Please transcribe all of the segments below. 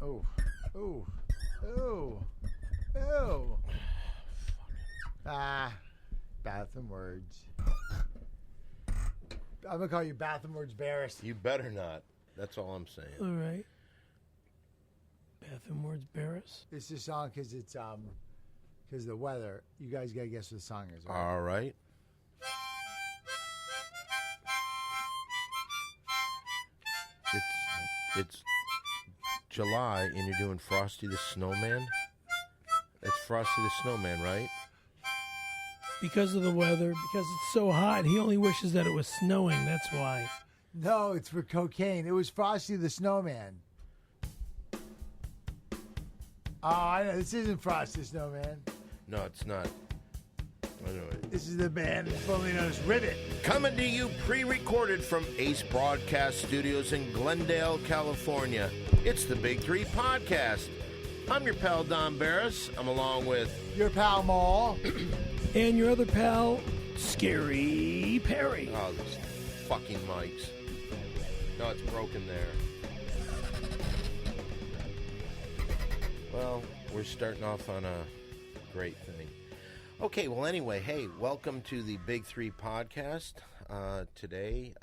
Oh. Oh. Oh. Oh. Bathroom words. I'm going to call you Bathroom Words Barris. You better not. That's all I'm saying. All right. Bathroom Words Barris. It's a song because it's because of the weather. You guys got to guess what the song is. Right? All right. It's July and you're doing Frosty the Snowman. That's Frosty the Snowman, right? Because of the weather, because it's so hot, he only wishes that it was snowing. That's why. No, it's for cocaine. It was Frosty the Snowman. Oh, I know. This isn't Frosty the Snowman. No, it's not. I know it. This is the band formerly known as Ribbit. Coming to you pre-recorded from Ace Broadcast Studios in Glendale, California. It's the Big Three Podcast. I'm your pal, Don Barris. I'm along with... Your pal, Maul. And your other pal, Scary Perry. Oh, these fucking mics. No, it's broken there. Well, we're starting off on a great thing. Okay, well, anyway, hey, welcome to the Big Three Podcast. Today,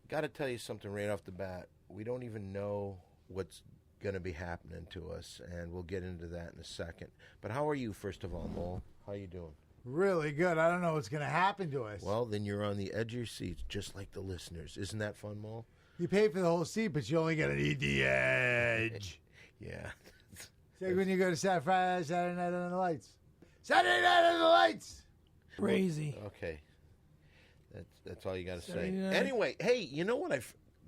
got to tell you something right off the bat. We don't even know what's going to be happening to us, and we'll get into that in a second. But how are you, first of all, Mole? How you doing? Really good. I don't know what's going to happen to us. Well, then you're on the edge of your seats, just like the listeners. Isn't that fun, Mole? You pay for the whole seat, but you only get to eat the edge. Yeah. It's like when you go to Saturday Night Under the Lights. Saturday Night Under the Lights! Crazy. Okay. That's all you got to say. Saturday night. Anyway, hey, you know what I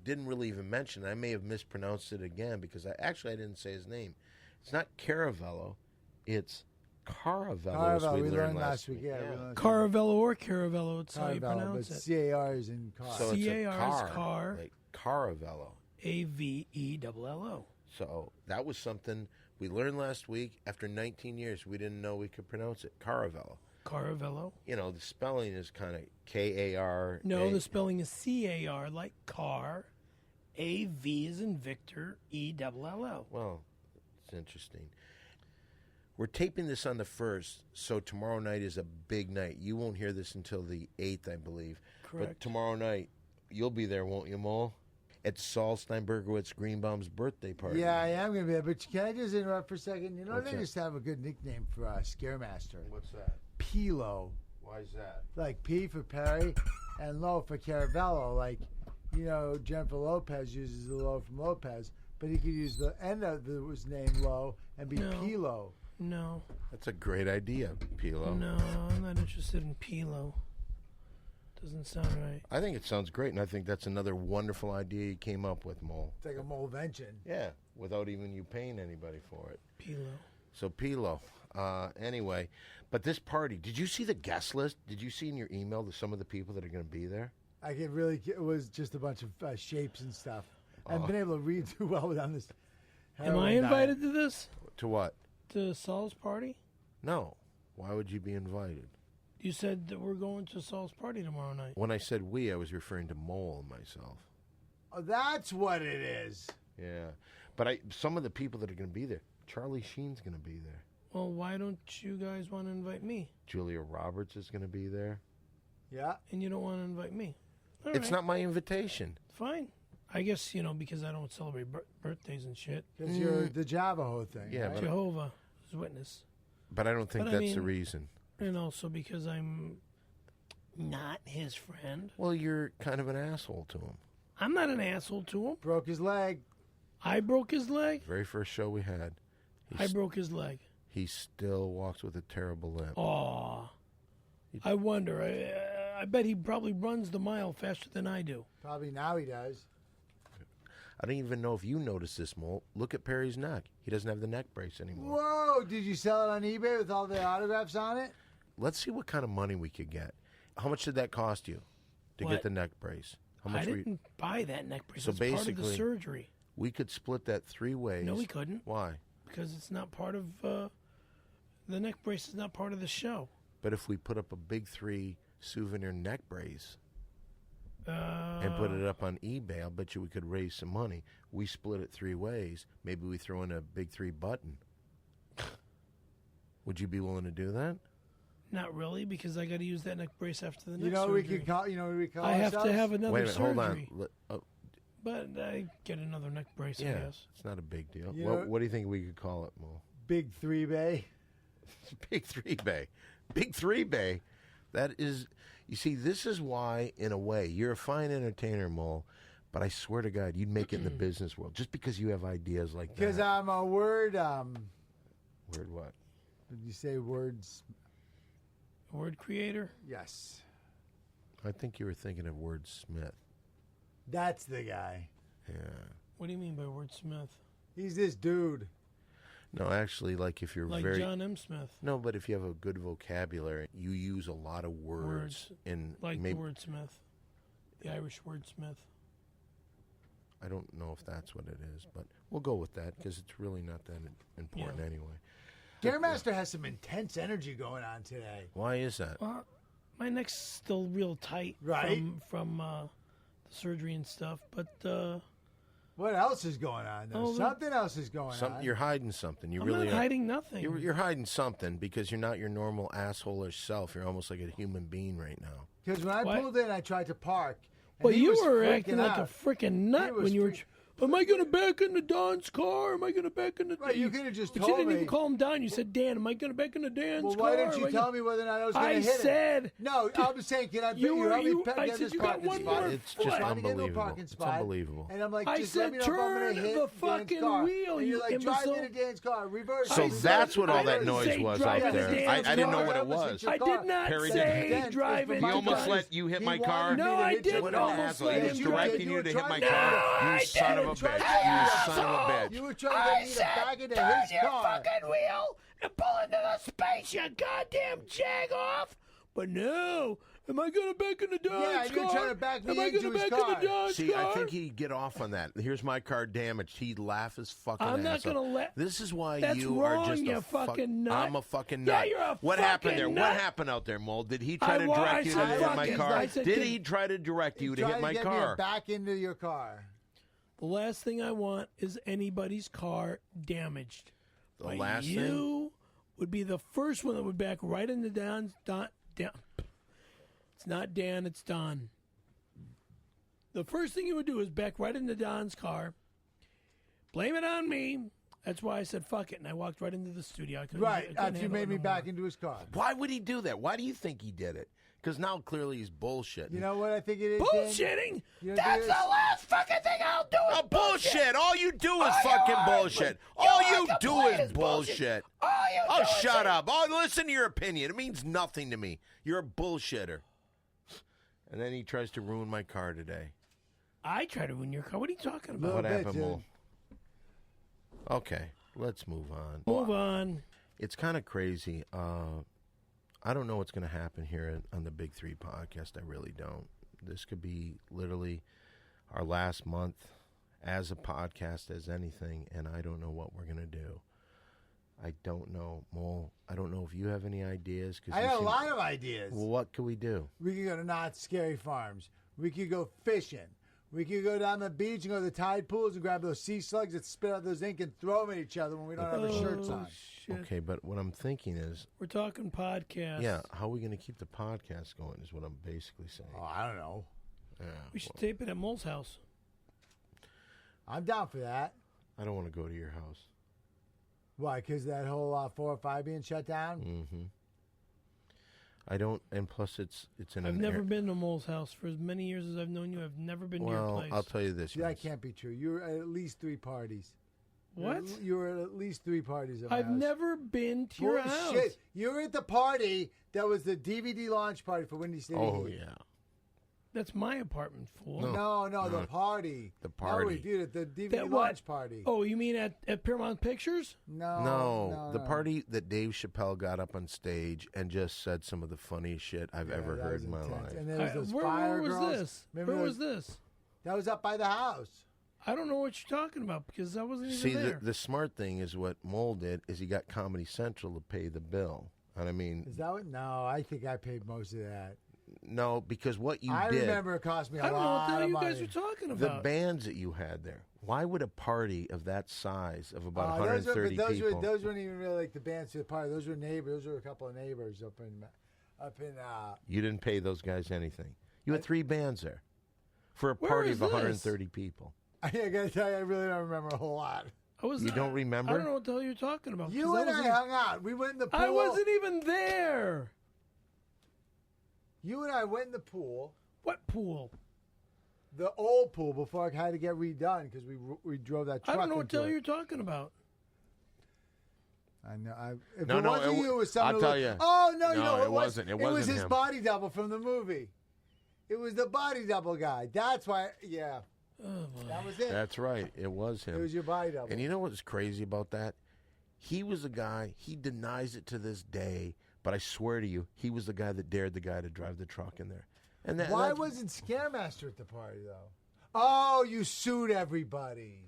didn't really even mention? I may have mispronounced it again because I didn't say his name. It's not Caravello. It's Caravello. as We learned last week. Yeah. Caravello or Caravello, it's how you Caravello, pronounce but it. C-A-R is in car. So it's a C-A-R is car. Like Caravello. A-V-E-L-L-O. So that was something we learned last week. After 19 years, we didn't know we could pronounce it. Caravello. Caravello. You know, the spelling is kind of K-A-R. No, the spelling is C-A-R, like car. A-V is in Victor, E-L-L-O. Well, it's interesting. We're taping this on the 1st, so tomorrow night is a big night. You won't hear this until the 8th, I believe. Correct. But tomorrow night, you'll be there, won't you, Mole? It's Sol Steinbergowitzgreenbaum's birthday party. Yeah, I am going to be there. But can I just interrupt for a second? You know, What's they that? just have a good nickname for Scaremaster. What's that? Pilo. Why is that? Like P for Perry and Lo for Caravello. Like, you know, Jennifer Lopez uses the Lo from Lopez, but he could use the end of his name Lo and be No. Pilo. No. That's a great idea, Pilo. No, I'm not interested in Pilo. Doesn't sound right. I think it sounds great, and I think that's another wonderful idea you came up with, Mole. It's like a molevention. Yeah, without even you paying anybody for it. Pilo. So, Pilo. Anyway, but this party, did you see the guest list? Did you see in your email some of the people that are going to be there? I could really, it was just a bunch of shapes and stuff. I haven't been able to read too well on this. Am I invited to this? To what? To Saul's party? No. Why would you be invited? You said that we're going to Saul's party tomorrow night. When I said we, I was referring to Mole and myself. Oh, that's what it is. Yeah. But some of the people that are going to be there, Charlie Sheen's going to be there. Well, why don't you guys want to invite me? Julia Roberts is going to be there. Yeah. And you don't want to invite me? All It's right. not my invitation. Fine. I guess, because I don't celebrate birthdays and shit. Because you're the Javaho thing. Yeah, right? but- Jehovah's Witness. But I don't think But I that's the mean- reason. And also because I'm not his friend. Well, you're kind of an asshole to him. I'm not an asshole to him. Broke his leg. I broke his leg. Very first show we had, I broke his leg. he still walks with a terrible limp. Aw. I wonder. I bet he probably runs the mile faster than I do. Probably now he does. I don't even know if you noticed this, Mole. Look at Perry's neck. He doesn't have the neck brace anymore. Whoa! Did you sell it on eBay with all the autographs on it? Let's see what kind of money we could get. How much did that cost you to What? get the neck brace? How much I were you- didn't buy that neck brace. So It's part of the basically- surgery. We could split that 3 ways. No, we couldn't. Why? Because it's not part of the neck brace is not part of the show. But if we put up a big 3 souvenir neck brace, and put it up on eBay. I'll bet you we could raise some money. We split it 3 ways. Maybe we throw in a big 3 button. Would you be willing to do that? Not really, because I got to use that neck brace after the next You know surgery. we could call. You know what we call I have ourselves? to have another Wait a minute, surgery. hold on. But I get another neck brace, I Yeah, guess. it's not a big deal. You know- What do you think we could call it, Mo? Big 3-bay. Big 3-bay. Big 3-bay. That is, you see, this is why, in a way, you're a fine entertainer, Mo, but I swear to God, you'd make it in the business world just because you have ideas like that. Because I'm a word. Word what? Did you say words? Word creator? Yes. I think you were thinking of Wordsmith. That's the guy. Yeah. What do you mean by wordsmith? He's this dude. No, actually, like if you're Like very... John M. Smith. No, but if you have a good vocabulary, you use a lot of words. In Like maybe, the wordsmith. The Irish wordsmith. I don't know if that's what it is, but we'll go with that because it's really not that important Yeah. anyway. Scaremaster has some intense energy going on today. Why is that? Well, my neck's still real tight Right. from the surgery and stuff, but What else is going on? There's something else is going on. You're hiding something. You I'm really not are. hiding nothing. You're hiding something because you're not your normal asshole-ish self. You're almost like a human being right now. Because when I What? pulled in, I tried to park. and Well, he you was were freaking acting like a out. freaking nut was when you were. freak- Am I going to back into Don's car? Am I going to back into? Right, you could have just But you told didn't me. even call him Don. You said, Dan, am I going to back into Dan's Well, car? why didn't Am you I tell gonna-" me whether or not I was going to I hit said. it? No, I was saying, can I You were- help me you- get I this said you parking got one spot? more It's foot. just Trying to get into a unbelievable. parking It's spot. unbelievable. And I'm like, I just said, let me know if I'm going turn to the hit Dan's fucking car. wheel, and you you're like, drive imbecile. into Dan's car, reverse. So I reverse. that's what all I that didn't noise say was drive out into there. Dan's I didn't know car. what it I almost was. hit your I car. did not Perry, say did- drive He into He almost Don's- let you hit my car. No, I didn't What an almost asshole. let He him was you drive. directing did. you to You hit were my trying car. to- I You son of a didn't. bitch. I You son of a bitch. You were trying to get me to back into his car. fucking wheel and pull into the space, you goddamn jag off. But no, am I going to back into Don's Yeah, car? you're trying to back me Am I into gonna his back car. into Don's See, car? I think he'd get off on that. Here's my car damaged. He'd laugh his fucking I'm not ass off. gonna let- This is why That's you wrong, are just you a fucking nut. I'm a fucking Yeah, nut. you're a what happened fucking there? nut. What happened out there, Mole? Did he try to I direct you to said hit my fucking- car? I said Did get- he try to direct you to Trying hit my get me car? back into your car. The last thing I want is anybody's car damaged. The But last thing? you would be the first one that would back right into Don. It's not Dan, it's Don. The first thing you would do is back right into Don's car, blame it on me. That's why I said fuck it, and I walked right into the studio. I couldn't, I Right, couldn't after you handle made it me no back more. into his car. Why would he do that? Why do you think he did it? Because now clearly he's bullshitting. You know what I think it is, Dan? Bullshitting? You know, That's there's- the last fucking thing I'll do is Oh, bullshit! All you do is All you fucking are bullshit. is- All you you are do complete is is bullshit. bullshit. All you Oh, do is shut say- up. Oh, listen to your opinion. It means nothing to me. You're a bullshitter. And then he tries to ruin my car today. I try to ruin your car. What are you talking about? Little What bit, happened, dude. Mole? Okay, let's move on. Move on. It's kind of crazy. I don't know what's going to happen here on the Big Three podcast. I really don't. This could be literally our last month as a podcast, as anything, and I don't know what we're going to do. I don't know, Mole. I don't know if you have any ideas. 'Cause I you got a seem- lot of ideas. Well, what could we do? We could go to Not Scary Farms. We could go fishing. We could go down the beach and go to the tide pools and grab those sea slugs that spit out those ink and throw them at each other when we don't have our shirts on. Shit. Okay, but what I'm thinking is, We're talking podcast. yeah, how are we going to keep the podcast going is what I'm basically saying. Oh, I don't know. Yeah, We should tape it at Mole's house. I'm down for that. I don't want to go to your house. Why? Because that whole 4 or 5 being shut down? Mm-hmm. I don't, and plus it's in I've an never air- been to Mole's house. For as many years as I've known you, I've never been to your Well, place. I'll tell you this. See, that Vince. can't be true. You were at least 3 parties. What? You were at least 3 parties at my I've house. never been to your house. Bullshit. You were at the party that was the DVD launch party for Windy City Oh Heat. yeah, That's my apartment, fool. No. No, the party. The party. No, dude, at the DVD That what? launch party. Oh, you mean at Paramount Pictures? No, the party that Dave Chappelle got up on stage and just said some of the funniest shit I've Yeah, ever that heard was in my intense. life. And there was those where fire was girls. this? Remember Where those- was this? That was up by the house. I don't know what you're talking about because I wasn't even See, there. the smart thing is what Mole did is he got Comedy Central to pay the bill. And I mean, Is that what? No, I think I paid most of that. No, because what you I did. remember it cost me a I don't know what lot the hell of you money. guys are talking The about. bands that you had there. Why would a party of that size of about Those 130 people? Those weren't even really like the bands to the party. Those were neighbors. Those were a couple of neighbors up in. You didn't pay those guys anything. You had 3 bands there for a Where party is of this? 130 people. I gotta tell you, I really don't remember a whole lot. You don't remember? I don't know what the hell you're talking about. You 'cause and I wasn't- hung out. We went in the pool. I wasn't even there. You and I went in the pool, What pool? the old pool, before it had to get redone because we drove that truck. I don't know what the into hell it. you're talking about. I know. If No, it no, wasn't you, it was someone. I'll tell you. Oh no, No, it was, wasn't. It It was wasn't his him. body double from the movie. It was the body double guy. That's why. Yeah, Oh, boy. that was it. That's right. It was him. It was your body double. And you know what's crazy about that? He was the guy, he denies it to this day, but I swear to you, he was the guy that dared the guy to drive the truck in there. And that, Why that's- wasn't Scaremaster at the party though? Oh, you sued everybody.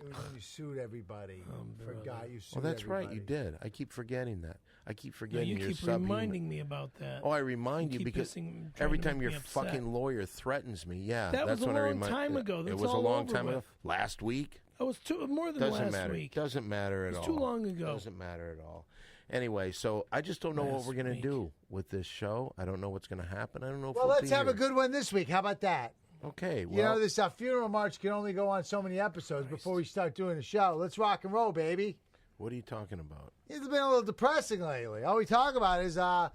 It was when you sued everybody. Forgot you sued Well, that's right, you everybody. did. I keep forgetting that. I keep No, forgetting you your keep subhuman- reminding me about that. Oh, I remind you keep because trying every to time make your me upset. fucking lawyer threatens me, yeah, That that's was a when I long remind. time ago. It That's was a all long over time ago. with. Last week. That was more than Doesn't last matter. week. Doesn't matter at all. It's too long ago. Doesn't matter at all. Anyway, so I just don't know what Last we're going to week. do with this show. I don't know what's going to happen. I don't know if Well, we'll let's be have a here. good one this week. How about that? Okay, well, You know, this funeral march can only go on so many episodes before we start doing the show. Let's rock and roll, baby. what are you talking about? It's been a little depressing lately. All we talk about is this.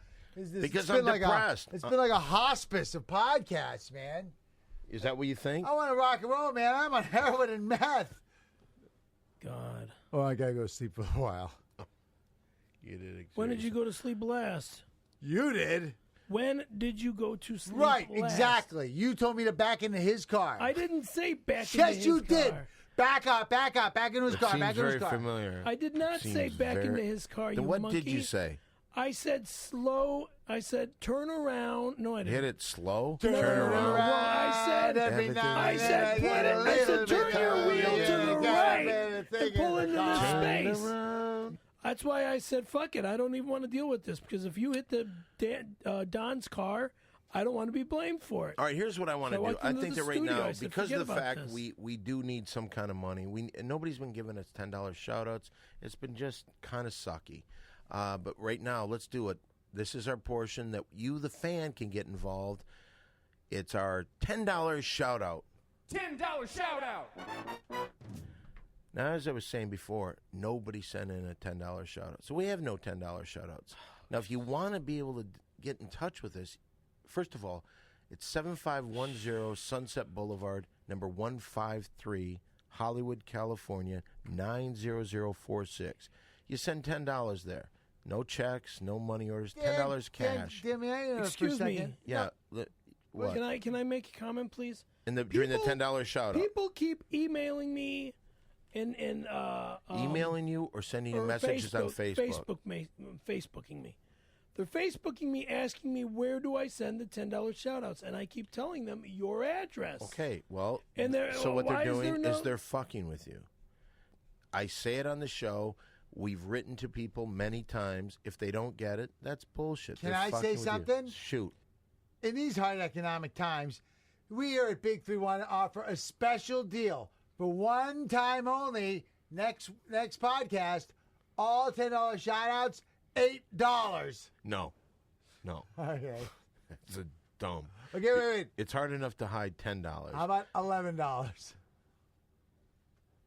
Because it's been I'm like depressed. It's been like a hospice of podcasts, man. Is that what you think? I want to rock and roll, man. I'm on heroin and meth. God. Oh, I gotta go sleep for a while. You did. When did you go to sleep last? You did. When did you go to sleep Right, last? exactly. You told me to back into his car. I didn't say back into Yes, his you did. car. Back up, back into his car, Seems back into very his car. familiar. I did not say Seems back very- into his car, Then you what monkey. did you say? I said slow. I said turn around. No, I didn't. Hit it slow. Turn around. Well, I said every everything- now I and said then put get it. a I little said turn bit your of- wheel yeah, to the you got a right bit of thing and pull in into the the car. space. Around. That's why I said fuck it. I don't even want to deal with this because if you hit the Don's car, I don't want to be blamed for it. All right, here's what I want So to I do. walked I into think the that right studio. now, I said, because forget of the about fact this. we do need some kind of money, nobody's been giving us $10 shout-outs. It's been just kind of sucky. But right now, let's do it. This is our portion that you, the fan, can get involved. It's our $10 shout-out. $10 shout out. Now, as I was saying before, nobody sent in a $10 shout-out. So we have no $10 shout-outs. Now, if you want to be able to get in touch with us, first of all, it's 7510 Sunset Boulevard, number 153, Hollywood, California, 90046. You send $10 there. No checks, no money orders, $10 cash. Damn, may I interrupt Excuse for a me. second? Yeah. What? Can I make a comment, please? During the People- $10 shout-out. People keep emailing me and Emailing you or sending you or messages on Facebook? Facebooking me. They're Facebooking me, asking me where do I send the $10 shout-outs, and I keep telling them your address. Okay, well, And they're- so what why they're is there doing no- is they're fucking with you. I say it on the show. We've written to people many times. If they don't get it, that's bullshit. Can They're I say fucking with you. something? Shoot. In these hard economic times, we here at Big 3 want to offer a special deal for one time only. Next podcast, all $10 shout outs, $8. No. Okay. That's a dumb. Okay, wait. It's hard enough to hide $10. How about $11?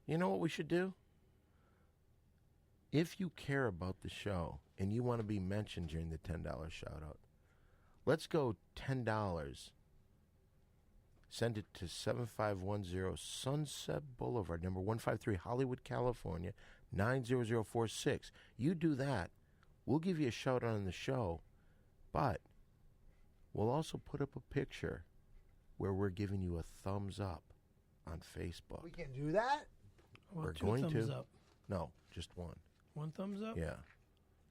You know what we should do? If you care about the show and you want to be mentioned during the $10 shout-out, let's go $10. Send it to 7510 Sunset Boulevard, number 153, Hollywood, California, 90046. You do that, we'll give you a shout-out on the show, but we'll also put up a picture where we're giving you a thumbs up on Facebook. We can do that? Well, We're two going thumbs to. up. No, just one. One thumbs up? Yeah.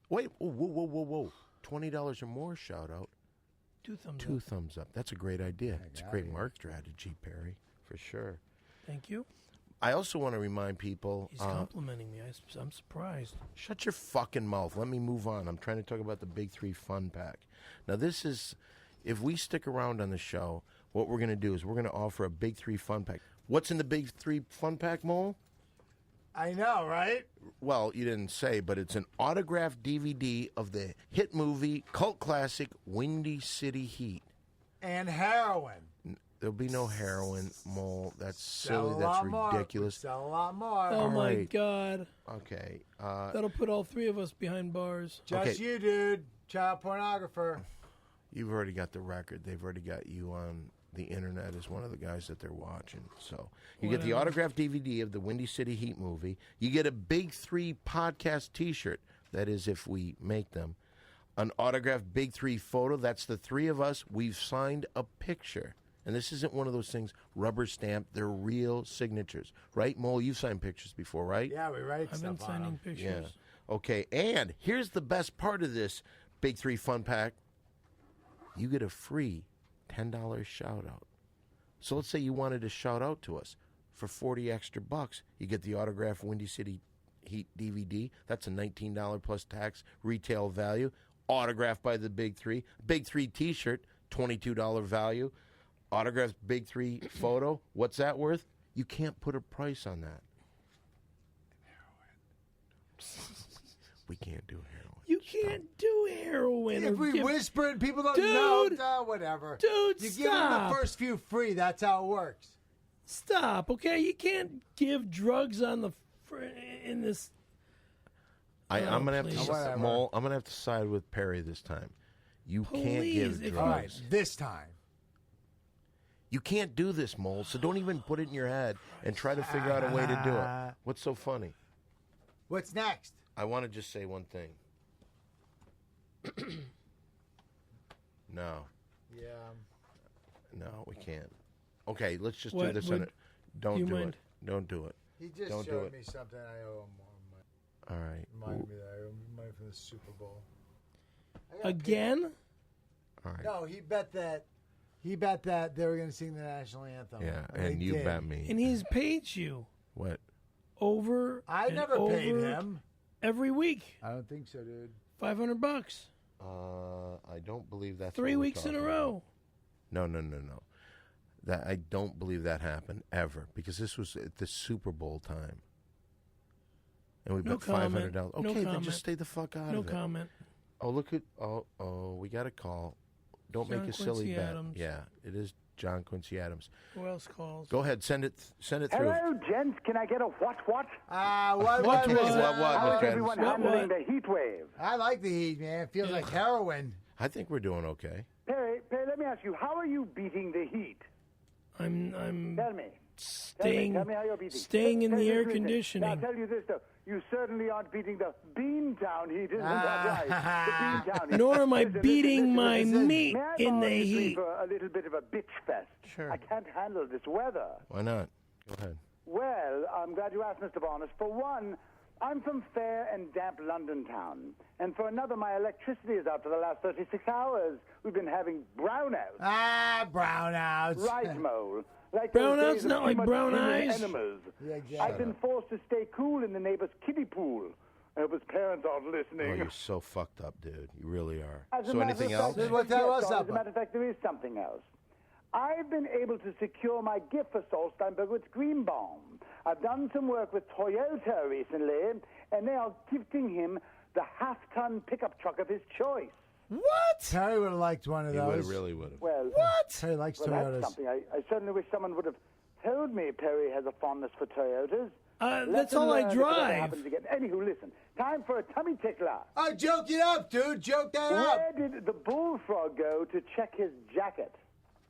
Wait, whoa. $20 or more shout out. Two thumbs Two up. thumbs up. That's a great idea. It's a great mark strategy, Perry, for sure. Thank you. I also want to remind people. He's complimenting me. I'm surprised. Shut your fucking mouth. Let me move on. I'm trying to talk about the Big 3 Fun Pack. Now, this is, if we stick around on the show, what we're going to do is we're going to offer a Big 3 fun pack. What's in the Big 3 fun pack, Mole? I know, right? Well, you didn't say, but it's an autographed DVD of the hit movie, cult classic, Windy City Heat. And heroin. There'll be no heroin, Mole. That's Sell silly. a That's lot more. ridiculous. Sell a lot more. Oh, my right. God. Okay. That'll put all three of us behind bars. Just Okay. you, dude. Child pornographer. You've already got the record. They've already got you on the internet as one of the guys that they're watching. So you get the autographed DVD of the Windy City Heat movie. You get a Big 3 podcast T-shirt. That is, if we make them. An autographed Big 3 photo. That's the three of us. We've signed a picture. And this isn't one of those things, rubber stamped. They're real signatures. Right, Mole? You've signed pictures before, right? Yeah, we write I've stuff been on signing them. pictures. Yeah. Okay, and here's the best part of this Big 3 fun pack. You get a free $10 shout out. So let's say you wanted to shout out to us for 40 extra bucks. You get the autographed Windy City Heat DVD. That's a $19 plus tax retail value. Autographed by the Big 3. Big 3 T-shirt, $22 value. Autographed Big 3 photo. What's that worth? You can't put a price on that. We can't do heroin. You can't do heroin. If or we give- whisper and people don't Dude! know, whatever. Dude, you give them stop. the first few free. That's how it works. Stop, okay? You can't give drugs on the in this. I'm gonna have please. to Whatever. Mole, I'm gonna have to side with Perry this time. You can't give Please, if All right, drugs. this time. You can't do this, Mole. So don't even put it in your head and try to figure out a way to do it. What's so funny? What's next? I want to just say one thing. No, Yeah. no, we can't. Okay, let's just do What this. would Don't you do mind? it. Don't do it. He just Don't do showed it. me something I owe him more money. All right. Remind me that I owe him money from the Super Bowl. I got Again? All right. No, he bet that they were going to sing the national anthem. Yeah, they and you did. bet me. And he's paid you What? over. I and never paid over him. every week. I don't think so, dude. $500. I don't believe that's 3 what we're weeks in a talking row. about. No. That I don't believe that happened ever because this was at the Super Bowl time. And we No bet $500. comment. Okay, No then comment. just stay the fuck out No of it. comment. Oh, look at we got a call. Don't John make a silly Quincy bet. Adams. Yeah, it is John Quincy Adams. Who else calls? Go ahead, send it through. Hello, gents. Can I get a what? What What was was- it? What, How is Mr. everyone What, handling what? the heat wave? I like the heat, man. It feels like heroin. I think we're doing okay. Perry, let me ask you, how are you beating the heat? I'm Tell me. staying Tell me how you're beating. staying in Tell the me air truth. Now, I'll conditioning. tell you this, though. You certainly aren't beating the Beantown heat, isn't that right? The Beantown heat. Nor am I Listen, beating my listen. meat May I in the borrow you three heat. for a little bit of a bitch fest? Sure. I can't handle this weather. Why not? Go ahead. Well, I'm glad you asked, Mr. Barnes. For one, I'm from fair and damp London town. And for another, my electricity is out for the last 36 hours. We've been having brownouts. Brownouts. Right, Mole. Like Brownouts, those days of not like too much brown killing eyes? Enemas. Yeah, exactly. I've been forced to stay cool in the neighbor's kiddie pool. I hope his parents aren't Oh, listening. you're so fucked up, dude. You really are. As a So matter anything of else? fact, What the hell yes, was Don, up? As a matter of fact, there is something else. I've been able to secure my gift for Sol Steinbergowitzgreenbaum. I've done some work with Toyota recently, and they are gifting him the half-ton pickup truck of his choice. What? Terry would have liked one of You would those. have, really would have. Well, Terry likes well, Toyotas. that's something. I certainly wish someone would have told me Perry has a fondness for Toyotas. That's Lesson all I learned if it ever drive. happens again. Anywho, listen. Time for a tummy tickler. Oh, joke it up, dude. Joke that up. Where did the bullfrog go to check his jacket?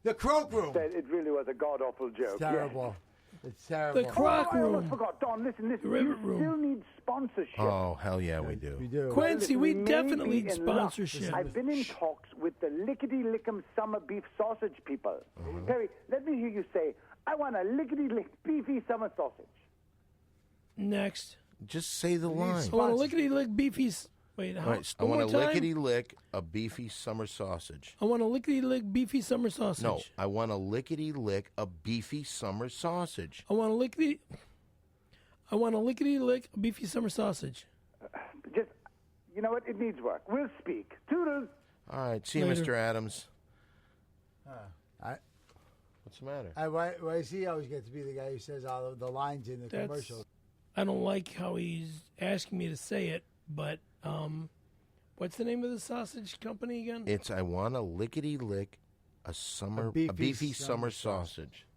The croak room. Said it really was a god-awful joke. It's terrible. It's The terrible. croc I almost room. forgot. Don, listen. The river You room. still need sponsorship. Oh, hell yeah, we do. We do. Quincy, we may definitely be need in luck. sponsorship. I've been in talks with the lickety-lickum summer beef sausage people. Perry, let me hear you say, I want a lickety-lick beefy summer sausage. Next. Just say the line. I want a lickety-lick beefy... Wait, how? All right, I one want a more time? lickety-lick, a beefy summer sausage. I want a lickety-lick beefy summer sausage. No, I want a lickety-lick, a beefy summer sausage. I want a lickety-lick beefy summer sausage. Just, you know what? It needs work. We'll speak. Toodles. All right, see you, Later. Mr. Adams. What's the matter? Why does he always get to be the guy who says all of the lines in the commercial? I don't like how he's asking me to say it, but what's the name of the sausage company again? It's I want a lickety-lick, a beefy summer sausage.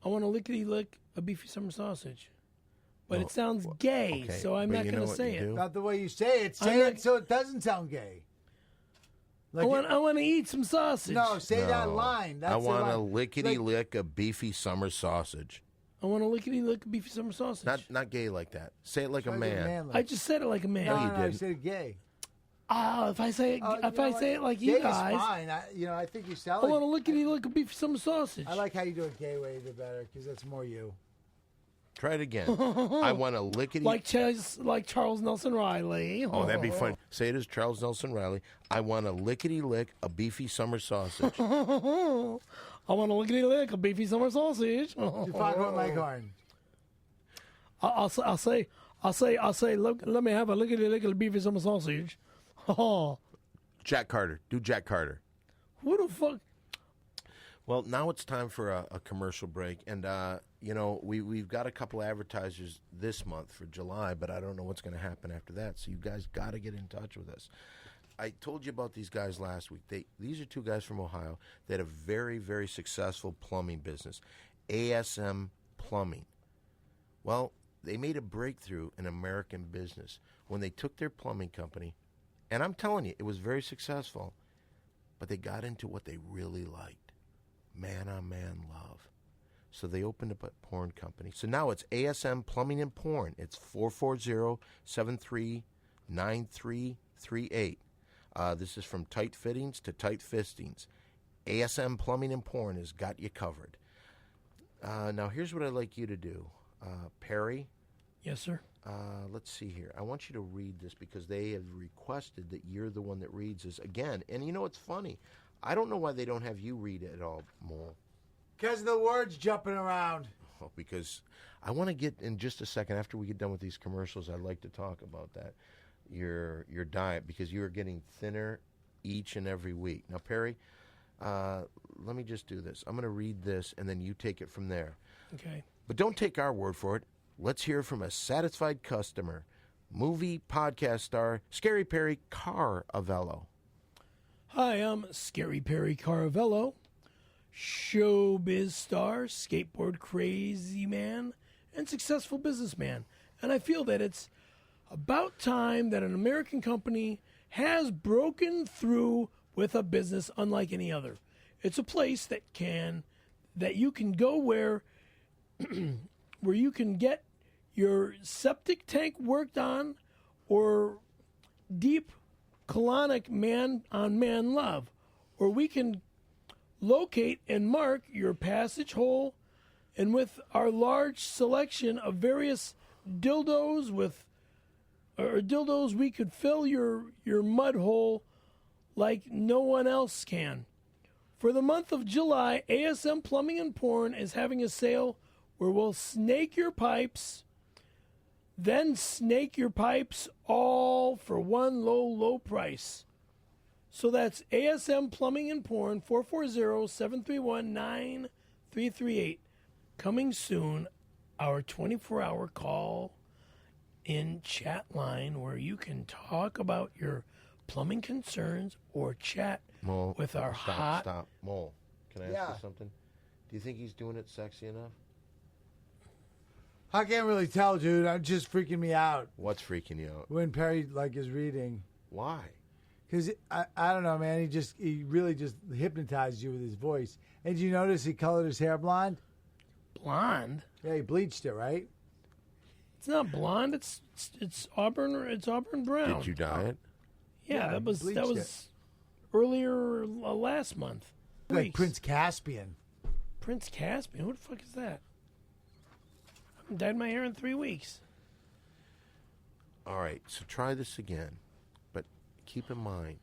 I want a lickety-lick, a beefy summer sausage. But it sounds gay, okay, so I'm but not you going know to what say you it. do? Not the way you say it. Say it so it doesn't sound gay. I want to eat some sausage. No, say that line. That's I want the a line. lickety-lick, a beefy summer sausage. I want a lickety-lick, a beefy summer sausage. Not gay like that. Say it like a Like man. I just said it like a man. No, you you didn't. said gay. If I say it, say it like gay you is guys, fine. I think you sound I like. want a lickety-lick, a beefy summer sausage. I like how you do it gay way better because that's more you. Try it again. I want a lickety... like Charles Nelson Riley. Oh, that'd be fun. Say it as Charles Nelson Riley. I want a lickety-lick, a beefy summer sausage. I want a lickety-lick, a beefy summer sausage. Foghorn Leghorn. I'll say, look, let me have a lickety-lick, a beefy summer sausage. Jack Carter. Do Jack Carter. Who the fuck? Well, now it's time for a commercial break. And, we've got a couple advertisers this month for July, but I don't know what's going to happen after that. So you guys got to get in touch with us. I told you about these guys last week. These are two guys from Ohio that had a very, very successful plumbing business, ASM Plumbing. Well, they made a breakthrough in American business when they took their plumbing company, and I'm telling you, it was very successful, but they got into what they really liked, man-on-man love. So they opened up a porn company. So now it's ASM Plumbing and Porn. It's 440-739338. This is from tight fittings to tight fistings. ASM Plumbing and Porn has got you covered. Now, here's what I'd like you to do. Perry? Yes, sir. Let's see here. I want you to read this because they have requested that you're the one that reads this again. And you know, it's funny. I don't know why they don't have you read it at all, Mole. Because of the words jumping around. Oh, because I want to get, in just a second, after we get done with these commercials, I'd like to talk about that, your diet, because you are getting thinner each and every week. Now, Perry, let me just do this. I'm going to read this, and then you take it from there. Okay. But don't take our word for it. Let's hear from a satisfied customer, movie podcast star, Scary Perry Caravello. Hi, I'm Scary Perry Caravello, showbiz star, skateboard crazy man, and successful businessman. And I feel that it's about time that an American company has broken through with a business unlike any other. It's a place that you can go where you can get your septic tank worked on or deep colonic man-on-man love, or we can locate and mark your passage hole, and with our large selection of various dildos we could fill your mud hole like no one else can. For the month of July, ASM Plumbing and Porn is having a sale where we'll snake your pipes, then snake your pipes all for one low price. So that's ASM Plumbing and Porn, 440-731-9338. Coming soon, our 24-hour call-in chat line where you can talk about your plumbing concerns or chat Mole, with our hot... Stop. Mole, can I ask you something? Do you think he's doing it sexy enough? I can't really tell, dude. I'm just freaking me out What's freaking you out? when Perry is reading. Why? Because I don't know, man. He really just hypnotized you with his voice. And did you notice he colored his hair blonde? Blonde? Yeah, he bleached it, right? It's not blonde. It's auburn. It's auburn brown. Did you dye it? Yeah, Yeah, that was bleached it. earlier last month. Like Weeks. Prince Caspian. Prince Caspian? Who the fuck is that? I haven't dyed my hair in 3 weeks. All right, so try this again. But keep in mind,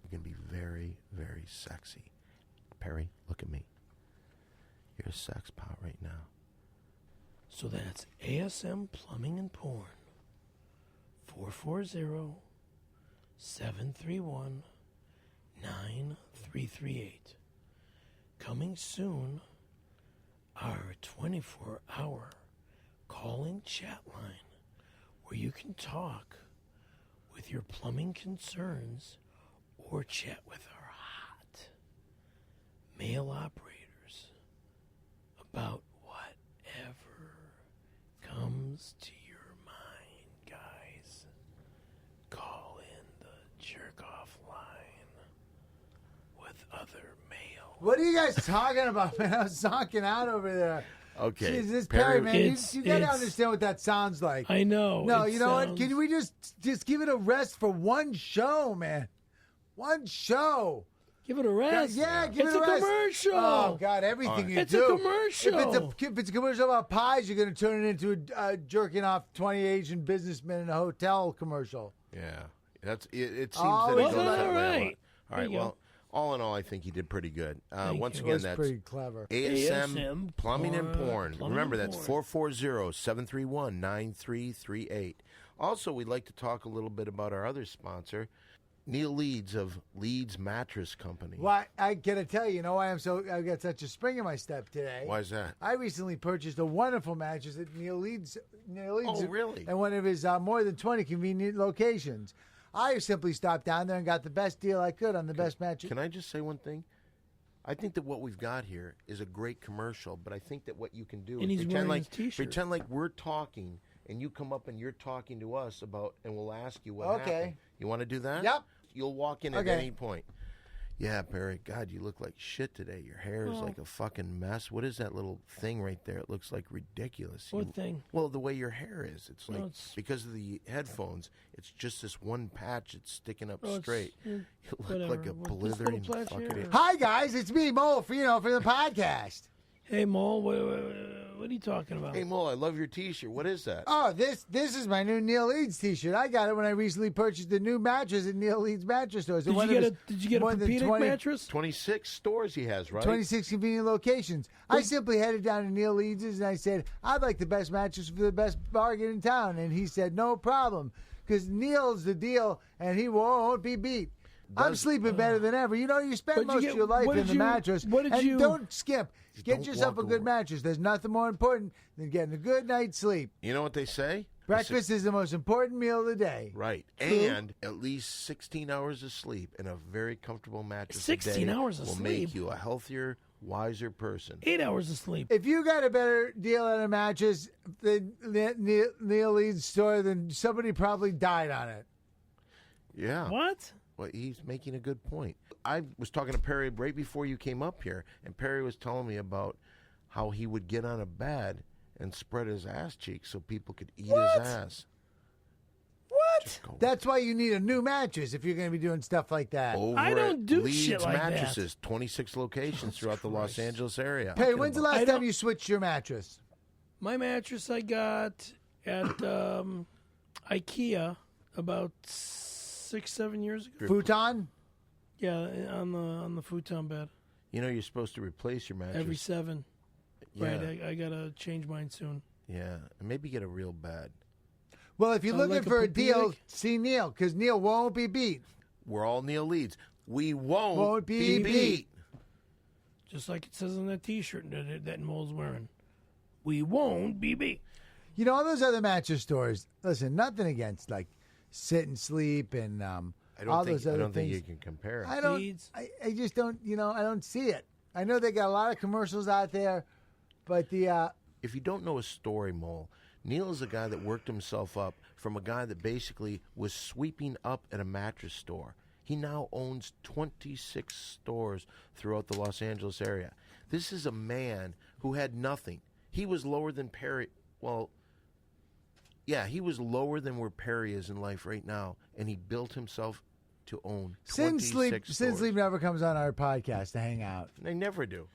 you can be very, very sexy. Perry, look at me. You're a sex pot right now. So that's ASM Plumbing and Porn. 440-731-9338. 9338. Coming soon, our 24-hour call-in chat line where you can talk with your plumbing concerns or chat with our hot male operators about whatever comes to your mind, guys. Call in the jerk-off line with other male. What are you guys talking about, man? I was zonking out over there. Okay. Jeez, this Perry, man, you got to it's- understand what that sounds like. I know. No, it you know what? sounds- Can we just give it a rest for one show, man? One show. Give it a rest. Yeah, give it's it a rest. Commercial. Oh, God, everything you It's do. a commercial. If it's a commercial about pies, you're going to turn it into a jerking off 20 Asian businessmen in a hotel commercial. Yeah, that's it. It seems Oh, that it well, goes that all way a lot. right. All There right. you Well, all in all, I think he did pretty good. Thank Once you. again, That's that's pretty clever. ASM Plumbing and Porn. Plumbing Remember, and that's Porn. 440-731-9338. Also, we'd like to talk a little bit about our other sponsor, Neil Leeds of Leeds Mattress Company. Well, I got to tell you, why I've got such a spring in my step today. Why is that? I recently purchased a wonderful mattress at Neil Leeds. Oh, really? And one of his more than 20 convenient locations. I simply stopped down there and got the best deal I could on the best mattress. Can I just say one thing? I think that what we've got here is a great commercial, but I think that what you can do And is he's pretend wearing like his T-shirt. pretend like we're talking, and you come up and you're talking to us about, and we'll ask you what Okay. happened. You want to do that? Yep. You'll walk in at Okay. any point. Yeah, Perry. God, you look like shit today. Your hair is like a fucking mess. What is that little thing right there? It looks like ridiculous. What thing? Well, the way your hair is. It's like it's- because of the headphones. It's just this one patch that's sticking up Oh, it's- straight. yeah, You look whatever. like a What, this little blithering patch fucking. here? Hi, guys. It's me, Mo, for the podcast. Hey, Mole, what are you talking about? Hey, Mo, I love your T-shirt. What is that? Oh, this is my new Neil Leeds T-shirt. I got it when I recently purchased a new mattress at Neil Leeds Mattress Stores. Did you get a Pepedic mattress? 26 stores he has, right? 26 convenient locations. I simply headed down to Neil Leeds' and I said, I'd like the best mattress for the best bargain in town. And he said, no problem, because Neil's the deal and he won't be beat. I'm sleeping better than ever. You spend What'd most you of get- your life what in did the you- mattress. what did and you- don't skimp. Get don't yourself a walk good away. mattress. There's nothing more important than getting a good night's sleep. You know what they say? Breakfast is the most important meal of the day. Right. And at least 16 hours of sleep in a very comfortable mattress 16 a day hours of will sleep? make you a healthier, wiser person. 8 hours of sleep. If you got a better deal on a mattress than Neil Leeds store, then somebody probably died on it. Yeah. What? Well, he's making a good point. I was talking to Perry right before you came up here, and Perry was telling me about how he would get on a bed and spread his ass cheeks so people could eat What? his ass. What? go. That's why you need a new mattress if you're going to be doing stuff like that. Over I don't at do Leeds shit like that. Mattresses, 26 locations throughout the Los Angeles area. Hey, when's the last I time don't- you switched your mattress? My mattress I got at IKEA about 6-7 years ago. Futon? Yeah, on the futon bed. You know, you're supposed to replace your mattress. Every 7. Yeah. Right, I gotta change mine soon. Yeah, and maybe get a real bed. Well, if you're Oh, looking like a for a deal, Pepedic? see Neil, because Neil won't be beat. We're all Neil Leeds. We won't, Won't be be beat. beat. Just like it says on that T-shirt that Mole's wearing. We won't be beat. You know, all those other mattress stores, listen, nothing against, like, sit and sleep and I all don't those think other think things. you can compare it. I don't. Leeds. I just don't. I don't see it. I know they got a lot of commercials out there, but If you don't know his story, Mole, Neil is a guy that worked himself up from a guy that basically was sweeping up at a mattress store. He now owns 26 stores throughout the Los Angeles area. This is a man who had nothing. He was lower than Perry. Well, yeah, he was lower than where Perry is in life right now, and he built himself to own 26 Sin stores. Sleep never comes on our podcast to hang out. They never do.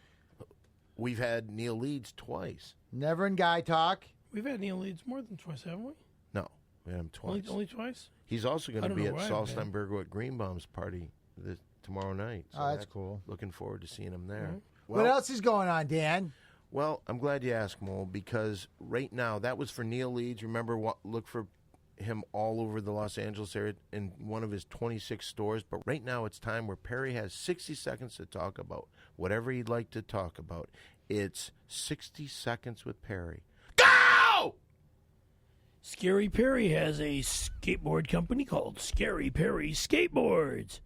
We've had Neil Leeds twice. Never in Guy Talk. We've had Neil Leeds more than twice, haven't we? No, we had him twice. Only twice? He's also going I to don't be know at where Sol I've been. Steinbergowitzgreenbaum's party tomorrow night. Oh, that's cool. Looking forward to seeing him there. Mm-hmm. What else is going on, Dan? Well, I'm glad you asked, Mole, because right now, that was for Neil Leeds. Remember, look for him all over the Los Angeles area in one of his 26 stores. But right now it's time where Perry has 60 seconds to talk about whatever he'd like to talk about. It's 60 Seconds with Perry. Go! Scary Perry has a skateboard company called Scary Perry Skateboards.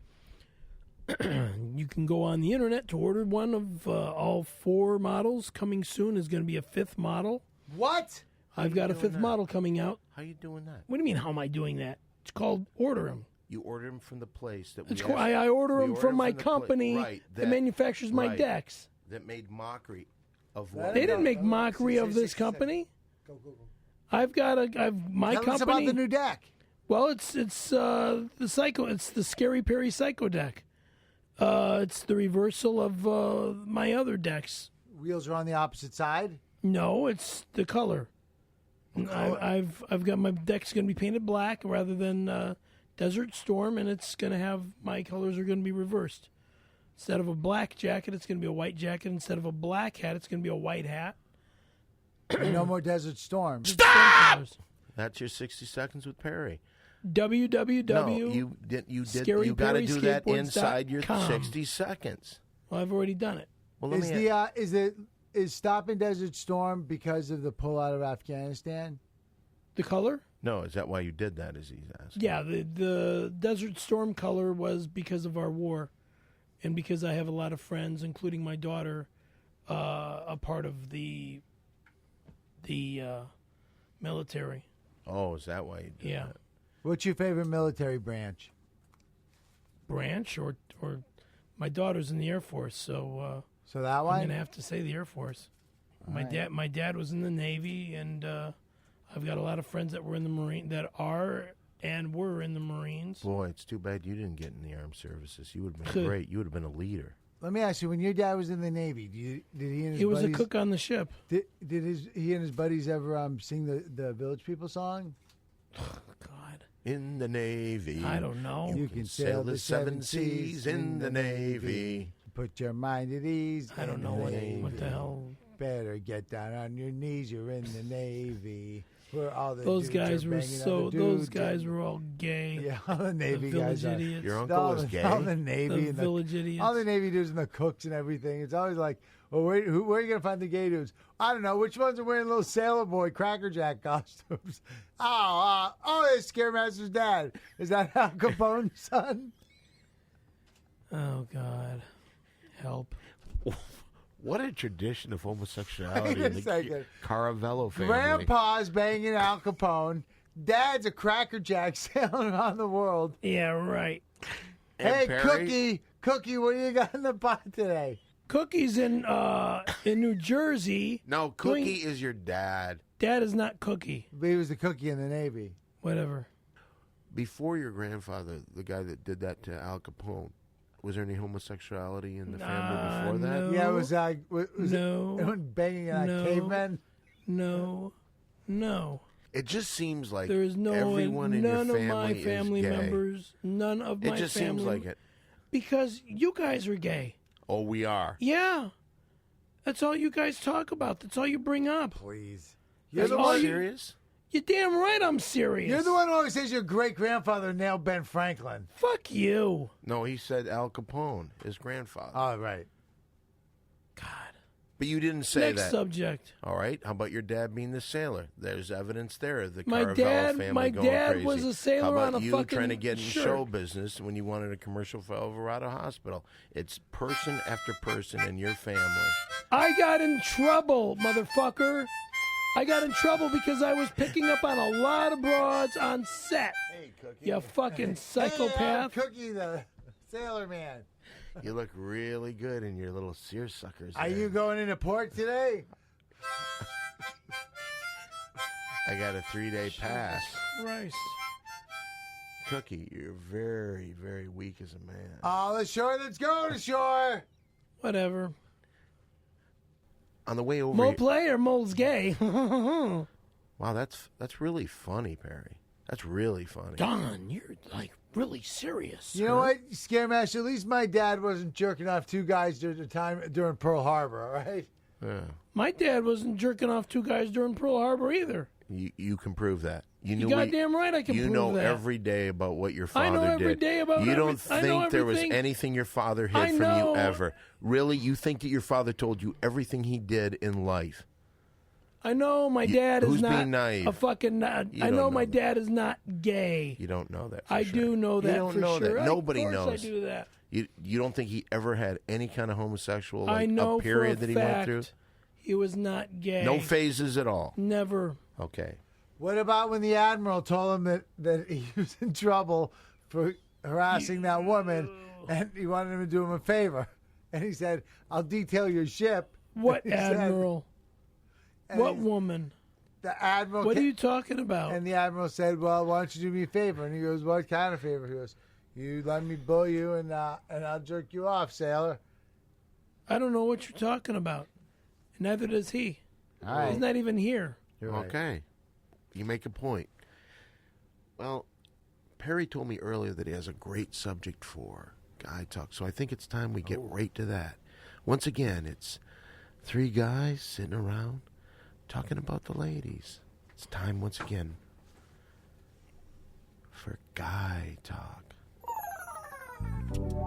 You can go on the internet to order one of all 4 models. Coming soon is going to be a 5th model. What? I've got a 5th model coming out. How you doing that? What do you mean, how am I doing that? It's called Order 'em. You order them from the place that It's we cool. I order we them order from 'em my the company right, that manufactures my right, decks. that made mockery of They what? They didn't make mockery of this 60 company. Go. I've my Tell company. us about the new deck. Well, it's the Psycho. It's the Scary Perry Psycho deck. It's the reversal of my other decks. Wheels are on the opposite side. No, it's the color. I've got my deck's going to be painted black rather than Desert Storm, and it's going to have my colors are going to be reversed. Instead of a black jacket, it's going to be a white jacket. Instead of a black hat, it's going to be a white hat. No more Desert Storm. Stop! That's your 60 Seconds with Perry. www. No, you did. You got to do that inside your ScaryPerrySkateboards.com. 60 seconds. Well, I've already done it. Well, let me. Is stopping Desert Storm because of the pullout of Afghanistan? The color? No, is that why you did that? Is he asking? Yeah, the Desert Storm color was because of our war, and because I have a lot of friends, including my daughter, a part of the military. Oh, is that why you did that? What's your favorite military branch? Branch or my daughter's in the Air Force, so So that I'm one? gonna have to say the Air Force. My dad was in the Navy, and I've got a lot of friends that were in the Marine that are and were in the Marines. Boy, it's too bad you didn't get in the armed services. You would have been great. You would have been a leader. Let me ask you: when your dad was in the Navy, did he and his He was a buddies, cook on the ship. Did he and his buddies ever sing the Village People song? God, In the Navy. I don't know. You can sail the 7 seas in the Navy. Put your mind at ease. I don't in know the what Navy. the hell. Better get down on your knees. You're in the Navy. Where all the Those dudes guys are were banging so. other Those dudes guys and- were all gay. Yeah, all the Navy the guys village are. idiots. Your uncle all was the, gay. All the Navy The and village idiots. all the Navy dudes and the cooks and everything. It's always like, well, where are you gonna find the gay dudes? I don't know. Which ones are wearing little sailor boy Cracker Jack costumes? It's Scaremaster's dad. Is that Al Capone's son? Oh God, help! What a tradition of homosexuality Wait a in the second. Caravello family. Grandpa's banging Al Capone. Dad's a Cracker Jack sailing around the world. Yeah, right. And Hey, Perry? Cookie, what do you got in the pot today? Cookie's in New Jersey. No, Cookie is your dad. Dad is not Cookie. He was the cookie in the Navy. Whatever. Before your grandfather, the guy that did that to Al Capone, was there any homosexuality in the family before that? no. Yeah, it was No. it banging on No. cavemen. No. It just seems like There is no everyone in none your of my family family is gay. members. None of It my just family seems like it. because you guys are gay. Oh, we are. Yeah. That's all you guys talk about. That's all you bring up. Please. Are That's all you you- serious? You're damn right I'm serious. You're the one who always says your great grandfather nailed Ben Franklin. Fuck you. No, he said Al Capone, his grandfather. Oh, right. God. But you didn't say Next that. subject. All right. How about your dad being the sailor? There's evidence there of the My Caravello dad- family my going dad crazy. was a sailor How about on a you fucking trying to get in shirt. show business when you wanted a commercial for Alvarado Hospital? It's person after person in your family. I got in trouble, motherfucker. I got in trouble because I was picking up on a lot of broads on set. Hey, Cookie. You fucking Hey, I'm psychopath. Cookie, the sailor man. You look really good in your little seersuckers. Are there. you going into port today? I got a 3-day pass. Christ. Cookie, you're very, very weak as a man. All ashore, let's go to shore. Whatever. On the way over Mole here- play or mole's gay? Wow, that's really funny, Perry. That's really funny. Don, you're like really serious. You know what, Scaremaster? At least my dad wasn't jerking off two guys during Pearl Harbor, all right? Yeah. My dad wasn't jerking off two guys during Pearl Harbor either. You can prove that. You goddamn right I can prove that. You know every day about what your father did. I know every day about You don't think there was anything your father hid from you ever. Really? You think that your father told you everything he did in life? I know my dad is not being naive? a fucking... I know my dad is not gay. You don't know that I do know that for sure. That. Nobody knows. knows. I do that. You don't think he ever had any kind of homosexual I know a period for a that he fact went through? He was not gay. No phases at all? Never. Okay. What about when the Admiral told him that he was in trouble for harassing that woman, and he wanted him to do him a favor? And he said, I'll detail your ship. What Admiral? What woman? The Admiral. What are you talking about? And the Admiral said, well, why don't you do me a favor? And he goes, what kind of favor? He goes, you let me bull you and I'll jerk you off, sailor. I don't know what you're talking about. Neither does he. All right. He's not even here. Okay. You make a point. Well, Perry told me earlier that he has a great subject for guy talk, so I think it's time we get right to that. Once again, it's three guys sitting around talking about the ladies. It's time once again for guy talk.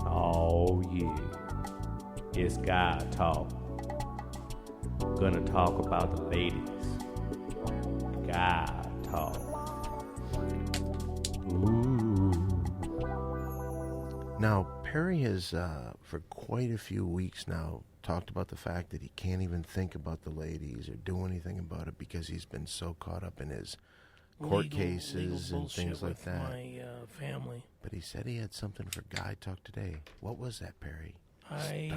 Oh yeah, it's guy talk. Gonna talk about the ladies. Guy talk. Ooh. Now, Perry has, for quite a few weeks now, talked about the fact that he can't even think about the ladies or do anything about it because he's been so caught up in his court cases and things like that. My family. But he said he had something for Guy Talk today. What was that, Perry? I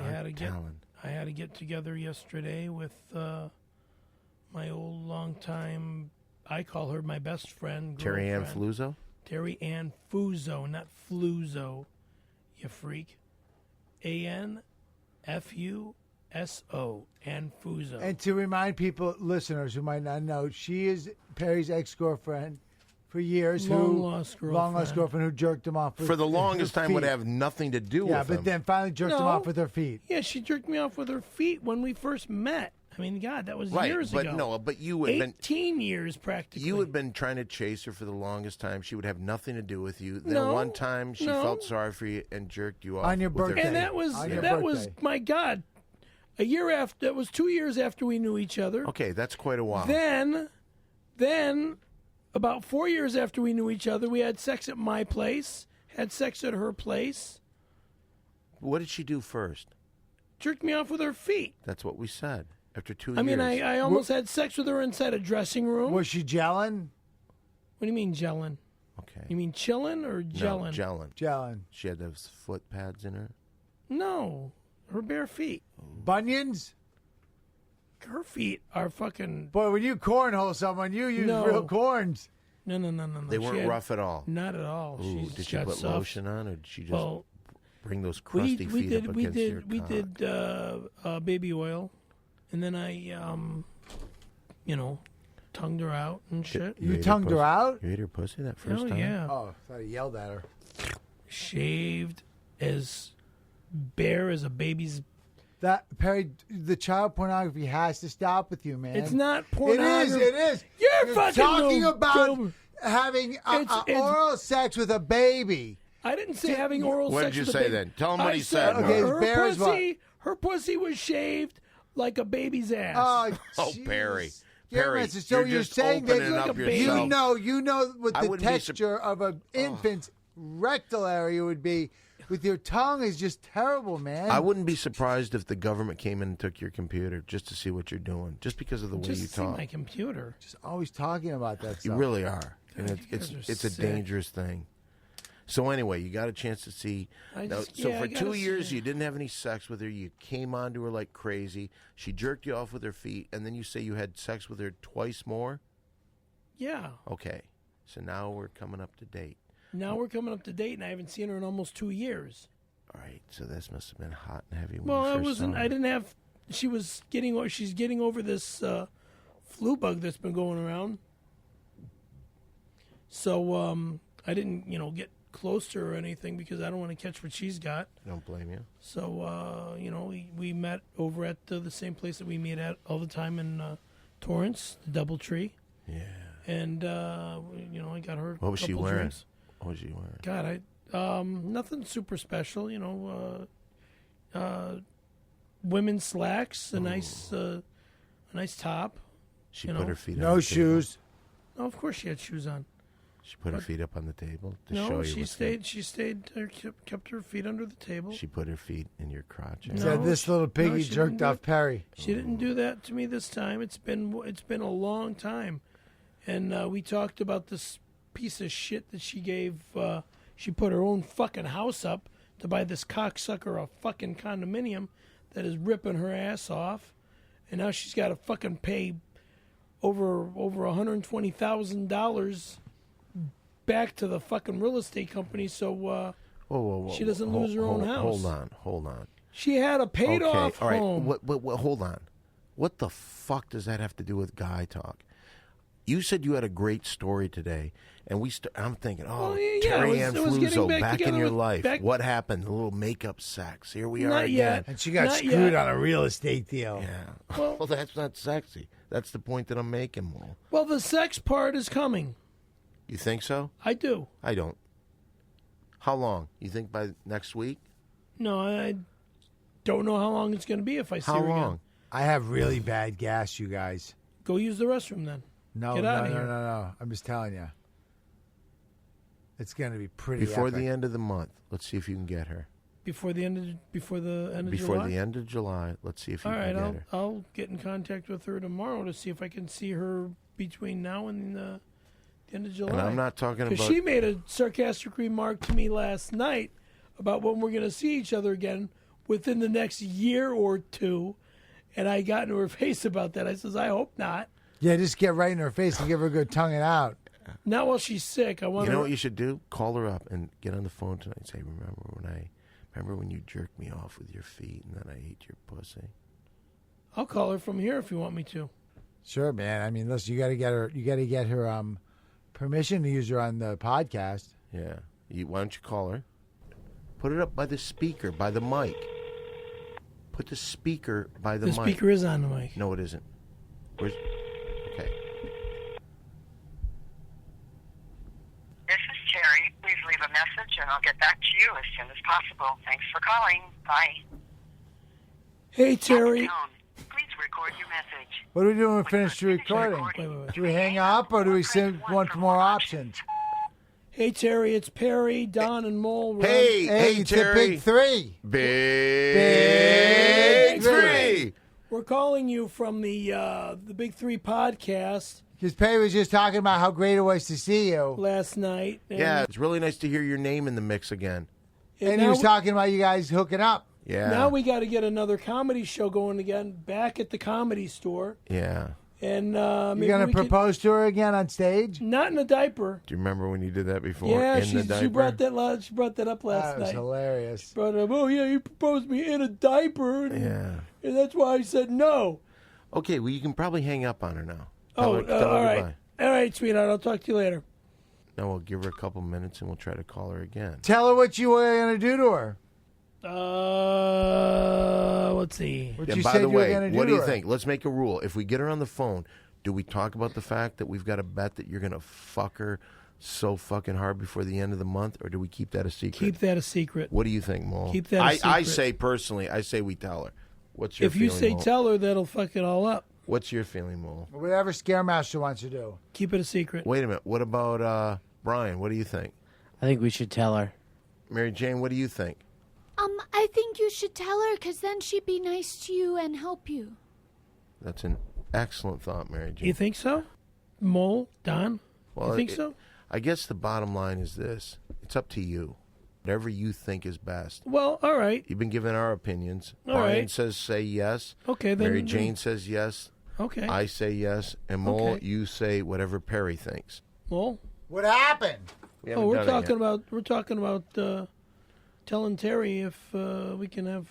had to get together yesterday with my old longtime. I call her my best friend. Terry Ann Fluzzo? Terry Ann Fuzo, not Fluzzo, you freak. ANFUSO, Ann Fuzo. And to remind people, listeners who might not know, she is Perry's ex-girlfriend for years. Long-lost girlfriend who jerked him off. For the longest time would have nothing to do with him. Yeah, but then finally jerked him off with her feet. Yeah, she jerked me off with her feet when we first met. I mean, God, that was years ago. But you had 18 years practically. You had been trying to chase her for the longest time. She would have nothing to do with you. Then one time she felt sorry for you and jerked you off on your birthday. And that was my God, a year after. That was 2 years after we knew each other. Okay, that's quite a while. Then, about 4 years after we knew each other, we had sex at my place. Had sex at her place. What did she do first? Jerked me off with her feet. That's what we said. After 2 years. I mean, I almost had sex with her inside a dressing room. Was she gelling? What do you mean gelling? Okay. You mean chilling or gelling? No, gelling. Gelling. She had those foot pads in her? No, her bare feet. Bunions? Her feet are fucking... Boy, when you cornhole someone, you use real corns. No. They weren't rough at all? Not at all. Ooh, did she put lotion on, or did she just bring those crusty feet up against your cock? We did baby oil. And then I, tongued her out and shit. You tongued her out? You ate her pussy that first time? Yeah. Oh, I thought he yelled at her. Shaved as bare as a baby's. That Perry, the child pornography has to stop with you, man. It's not pornography. It is. You're fucking talking about having oral sex with a baby. I didn't say having oral sex with a baby. What did you say then? Tell him what he said. Okay, her pussy was shaved like a baby's ass. Oh, Perry. Perry, so you're saying that you know what the texture of an infant's rectal area would be. With your tongue is just terrible, man. I wouldn't be surprised if the government came in and took your computer just to see what you're doing, just because of the way you talk. My computer. Just always talking about that stuff. You really are, and God, it's a dangerous thing. So anyway, you got a chance to see. For 2 years, you didn't have any sex with her. You came on to her like crazy. She jerked you off with her feet, and then you say you had sex with her twice more? Yeah. Okay. So now we're coming up to date. Now we're coming up to date, and I haven't seen her in almost 2 years. All right. So this must have been hot and heavy. Well, I wasn't. I didn't have. She's getting over this flu bug that's been going around. So I didn't, get close to her or anything because I don't want to catch what she's got. I don't blame you. So, we met over at the same place that we meet at all the time in Torrance, the Doubletree. Yeah. And I got her. What was she couple wearing? Drinks. What was she wearing? God, nothing super special. Women's slacks, a nice top. She put her feet on No the shoes. Oh, of course she had shoes on. Table. She put her feet up on the table to No, show you. she what's stayed. She stayed. Kept her feet under the table. She put her feet in your crotch. No. Said this little piggy she jerked didn't do off it. Perry. She didn't do that to me this time. It's been a long time, and we talked about this piece of shit that she gave. She put her own fucking house up to buy this cocksucker a fucking condominium that is ripping her ass off, and now she's got to fucking pay over $120,000 back to the fucking real estate company. So Whoa. she doesn't lose her own house. Hold on. She had a paid off all right. home. What, hold on. What the fuck does that have to do with guy talk? You said you had a great story today, and I'm thinking, Terry Ann it was getting Fluzzo, back in together your with- life. back- What happened? A little makeup sex. Here we are Not again. yet. And she got Not screwed yet. on a real estate deal. Yeah. Well- Well, that's not sexy. That's the point that I'm making, Mo. Well, the sex part is coming. You think so? I do. I don't. How long? You think by next week? No, I don't know how long it's going to be if I see How her long? again. I have really bad gas, you guys. Go use the restroom then. No, Get no, outta no, here. no. I'm just telling you. It's going to be pretty Before epic. the end of the month, let's see if you can get her. Before the end of July. Before the end of July, let's see if you All can right, get her. I'll get in contact with her tomorrow to see if I can see her between now and the end of July. And I'm not talking about. Because she made a sarcastic remark to me last night about when we're going to see each other again within the next year or two, and I got into her face about that. I says, I hope not. Yeah, just get right in her face and give her a good tonguing out. Not while she's sick. I want You know her. what you should do? Call her up and get on the phone tonight and say, remember when you jerked me off with your feet and then I ate your pussy? I'll call her from here if you want me to. Sure, man. I mean, listen, you got to get her. You got to get her permission to use her on the podcast. Yeah. Why don't you call her? Put it up by the speaker, by the mic. Put the speaker by the The mic. speaker is on the mic. No, it isn't. Where's? Okay. This is Terry. Please leave a message and I'll get back to you as soon as possible. Thanks for calling. Bye. Hey, Terry. Tone. Please record your message. What do we do when we finish the recording? Wait. Do we hang up or do we want for more options? Hey, Terry. It's Perry, Don, and Mole. We're Hey, Hey, it's Terry. the big three. Big three. We're calling you from the Big Three podcast Because Perry was just talking about how great it was to see you. last night. And, Yeah, it's really nice to hear your name in the mix again. and And he now was talking about you guys hooking up. Yeah. Now we got to get another comedy show going again back at the Comedy Store. Yeah. And You're maybe going we to could- propose to her again on stage? Not in a diaper. Do you remember when you did that before? Yeah, in the diaper? she brought that. She brought that up last That was night. hilarious. Brought it up. Oh yeah, you proposed me in a diaper, and, Yeah. and that's why I said no. Okay, well, you can probably hang up on her now. Oh, Tell her all right, goodbye. all right, sweetheart. I'll talk to you later. Now we'll give her a couple minutes and we'll try to call her again. Tell her what you were going to do to her. Let's see. What And you by said the you were way, going to do what do to you her. think? Let's make a rule. If we get her on the phone, do we talk about the fact that we've got to bet that you're going to fuck her so fucking hard before the end of the month, or do we keep that a secret? Keep that a secret. What do you think, Mo? Keep that a I secret. say personally, I say we tell her. What's your If you feeling, say Mo? tell her, that'll fuck it all up. What's your feeling, Mo? Whatever Scaremaster wants to do. Keep it a secret. Wait a minute. What about Brian? What do you think? I think we should tell her. Mary Jane, what do you think? I think you should tell her, because then she'd be nice to you and help you. That's an excellent thought, Mary Jane. You think so? Mole, Don? Well, you think so? I guess the bottom line is this. It's up to you. Whatever you think is best. Well, all right. You've been given our opinions. All Brian right. says say yes. Okay, then. Mary Jane says yes. Okay. I say yes. And Mole, Okay. you say whatever Perry thinks. Mole? What happened? We Oh, haven't we're done it talking yet. about telling Terry if we can have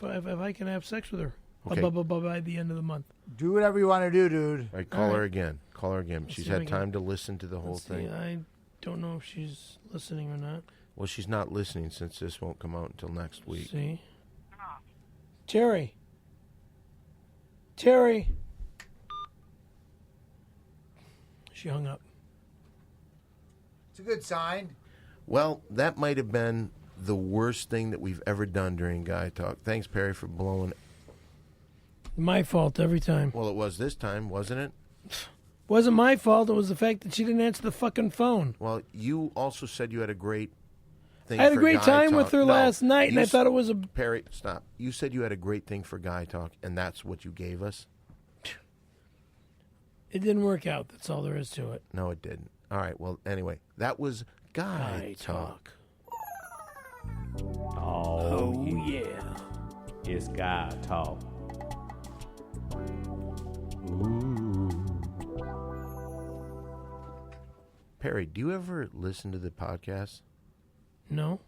if I can have sex with her Okay. by the end of the month. Do whatever you want to do, dude. All right, call All her right. again. Call her again. Let's She's see if I had can- time to listen to the whole Let's see, thing. I don't know if she's listening or not. Well, she's not listening since this won't come out until next week. See, Terry. She hung up. It's a good sign. Well, that might have been the worst thing that we've ever done during Guy Talk. Thanks, Perry, for blowing. My fault every time. Well, it was this time, wasn't it? Wasn't my fault. It was the fact that she didn't answer the fucking phone. Well, you also said you had a great thing. I had a for great Guy time Talk. with her No, last night, and you I thought it was a... Perry, stop. You said you had a great thing for Guy Talk, and that's what you gave us? It didn't work out. That's all there is to it. No, it didn't. All right, well, anyway, that was Guy Talk. Oh, yeah. It's Guy Talk. Ooh. Perry, do you ever listen to the podcast? No. All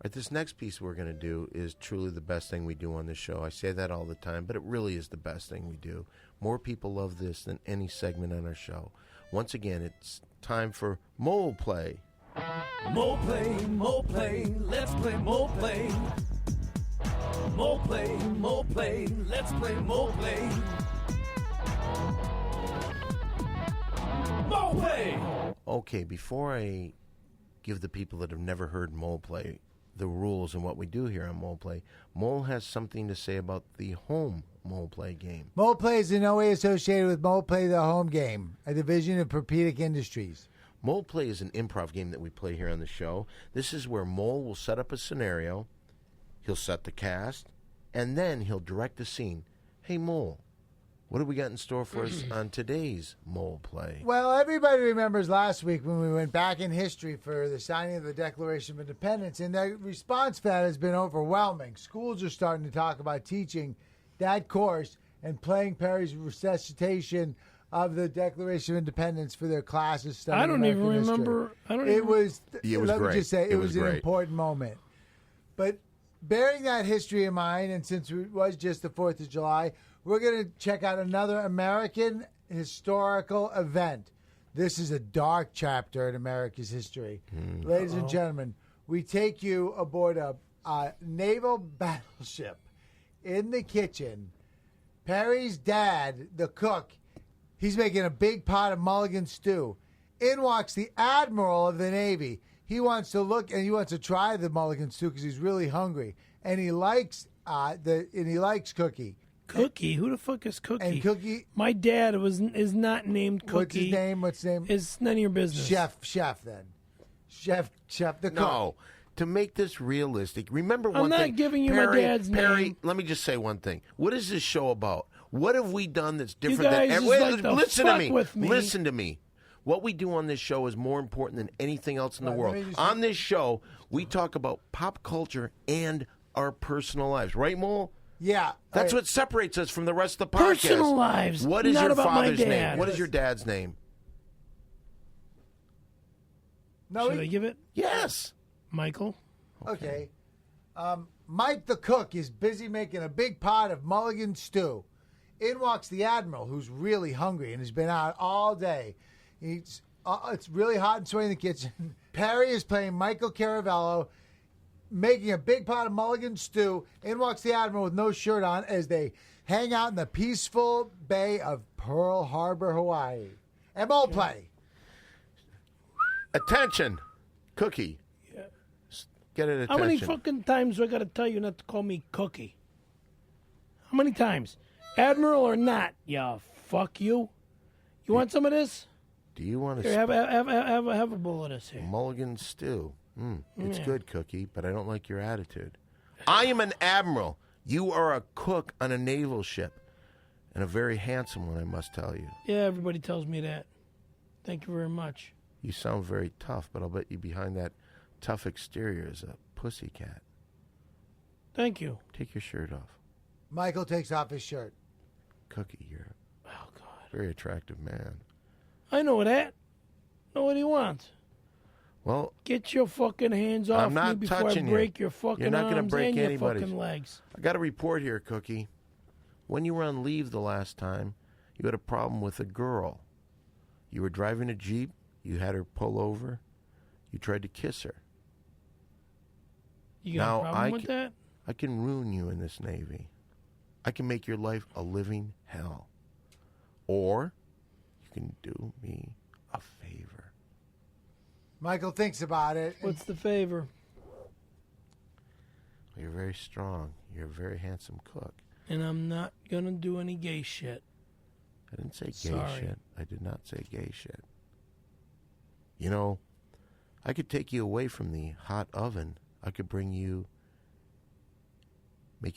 right, this next piece we're going to do is truly the best thing we do on this show. I say that all the time, but it really is the best thing we do. More people love this than any segment on our show. Once again, it's time for Mole Play. Mole play, let's play mole play. Mole play, let's play mole play. Mole play! Okay, before I give the people that have never heard Mole Play the rules and what we do here on Mole Play, Mole has something to say about the home Mole Play game. Mole Play is in no way associated with Mole Play, the home game, a division of Perpedic Industries. Mole Play is an improv game that we play here on the show. This is where Mole will set up a scenario, he'll set the cast, and then he'll direct the scene. Hey, Mole, what have we got in store for us on today's Mole Play? Well, everybody remembers last week when we went back in history for the signing of the Declaration of Independence, and the response to that has been overwhelming. Schools are starting to talk about teaching that course and playing Perry's recitation of the Declaration of Independence for their classes studying I don't American even history. remember. It was great. Me just say, it was an great. important moment. But bearing that history in mind, and since it was just the 4th of July, we're going to check out another American historical event. This is a dark chapter in America's history. Ladies and gentlemen, we take you aboard a naval battleship. In the kitchen, Perry's dad, the cook, he's making a big pot of mulligan stew. In walks the admiral of the Navy. He wants to look and he wants to try the mulligan stew because he's really hungry, and he likes Cookie. Cookie? Who the fuck is Cookie? And Cookie, My dad is not named Cookie. what's his name? What's his name? It's none of your business. Chef. Then, Chef, the cook. No. To make this realistic, remember one thing. I'm not giving you Perry, my dad's Perry, name. let me just say one thing. What is this show about? What have we done that's different guys than... just Wait, like to listen to fuck me. with me. Listen to me. What we do on this show is more important than anything else in the Right, world. let me just- On this show, we talk about pop culture and our personal lives. Right, Mole? Yeah. That's all what separates us from the rest of the podcast. Personal lives, What is not your about my father's dad. name? What is your dad's name? No, Should I give it? Yes. Michael? Okay. Mike the cook is busy making a big pot of mulligan stew. In walks the admiral, who's really hungry and has been out all day. It's really hot and sweaty in the kitchen. Perry is playing Michael Caravello, making a big pot of mulligan stew. In walks the admiral with no shirt on as they hang out in the peaceful bay of Pearl Harbor, Hawaii. And Mole Play. Attention. Cookie. Get it attention. How many fucking times do I got to tell you not to call me Cookie? How many times? Admiral or not? Yeah, fuck you. You want some of this? Do you want to... Here, have a bowl of this here. Mulligan stew. It's good, Cookie, but I don't like your attitude. I am an admiral. You are a cook on a naval ship. And a very handsome one, I must tell you. Yeah, everybody tells me that. Thank you very much. You sound very tough, but I'll bet you behind that tough exterior is a pussycat. Thank you. Take your shirt off. Michael takes off his shirt. Cookie, you're Oh, God. a very attractive man. I know that. Know what he wants. Well, Get your fucking hands off I'm not me before I touching you. break your fucking You're not gonna arms break and your anybody's. fucking legs. I got a report here, Cookie. When you were on leave the last time, you had a problem with a girl. You were driving a Jeep. You had her pull over. You tried to kiss her. You got Now, a problem with that? I can ruin you in this Navy. I can make your life a living hell. Or can do me a favor. Michael thinks about it. What's the favor? You're very strong. You're a very handsome cook. And I'm not going to do any gay shit. I didn't say gay Sorry. shit. I did not say gay shit. You know, I could take you away from the hot oven. I could make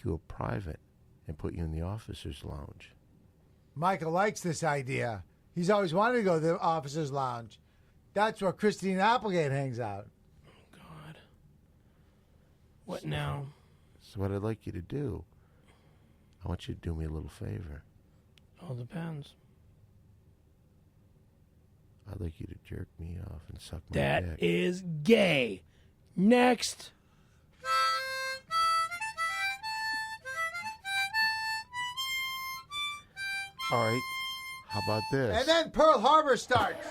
you a private and put you in the officer's lounge. Michael likes this idea. He's always wanted to go to the officer's lounge. That's where Christine Applegate hangs out. God. What now? So what I'd like you to do, I want you to do me a little favor. All depends. I'd like you to jerk me off and suck my That dick. is gay. Next. All right. How about this? And then Pearl Harbor starts.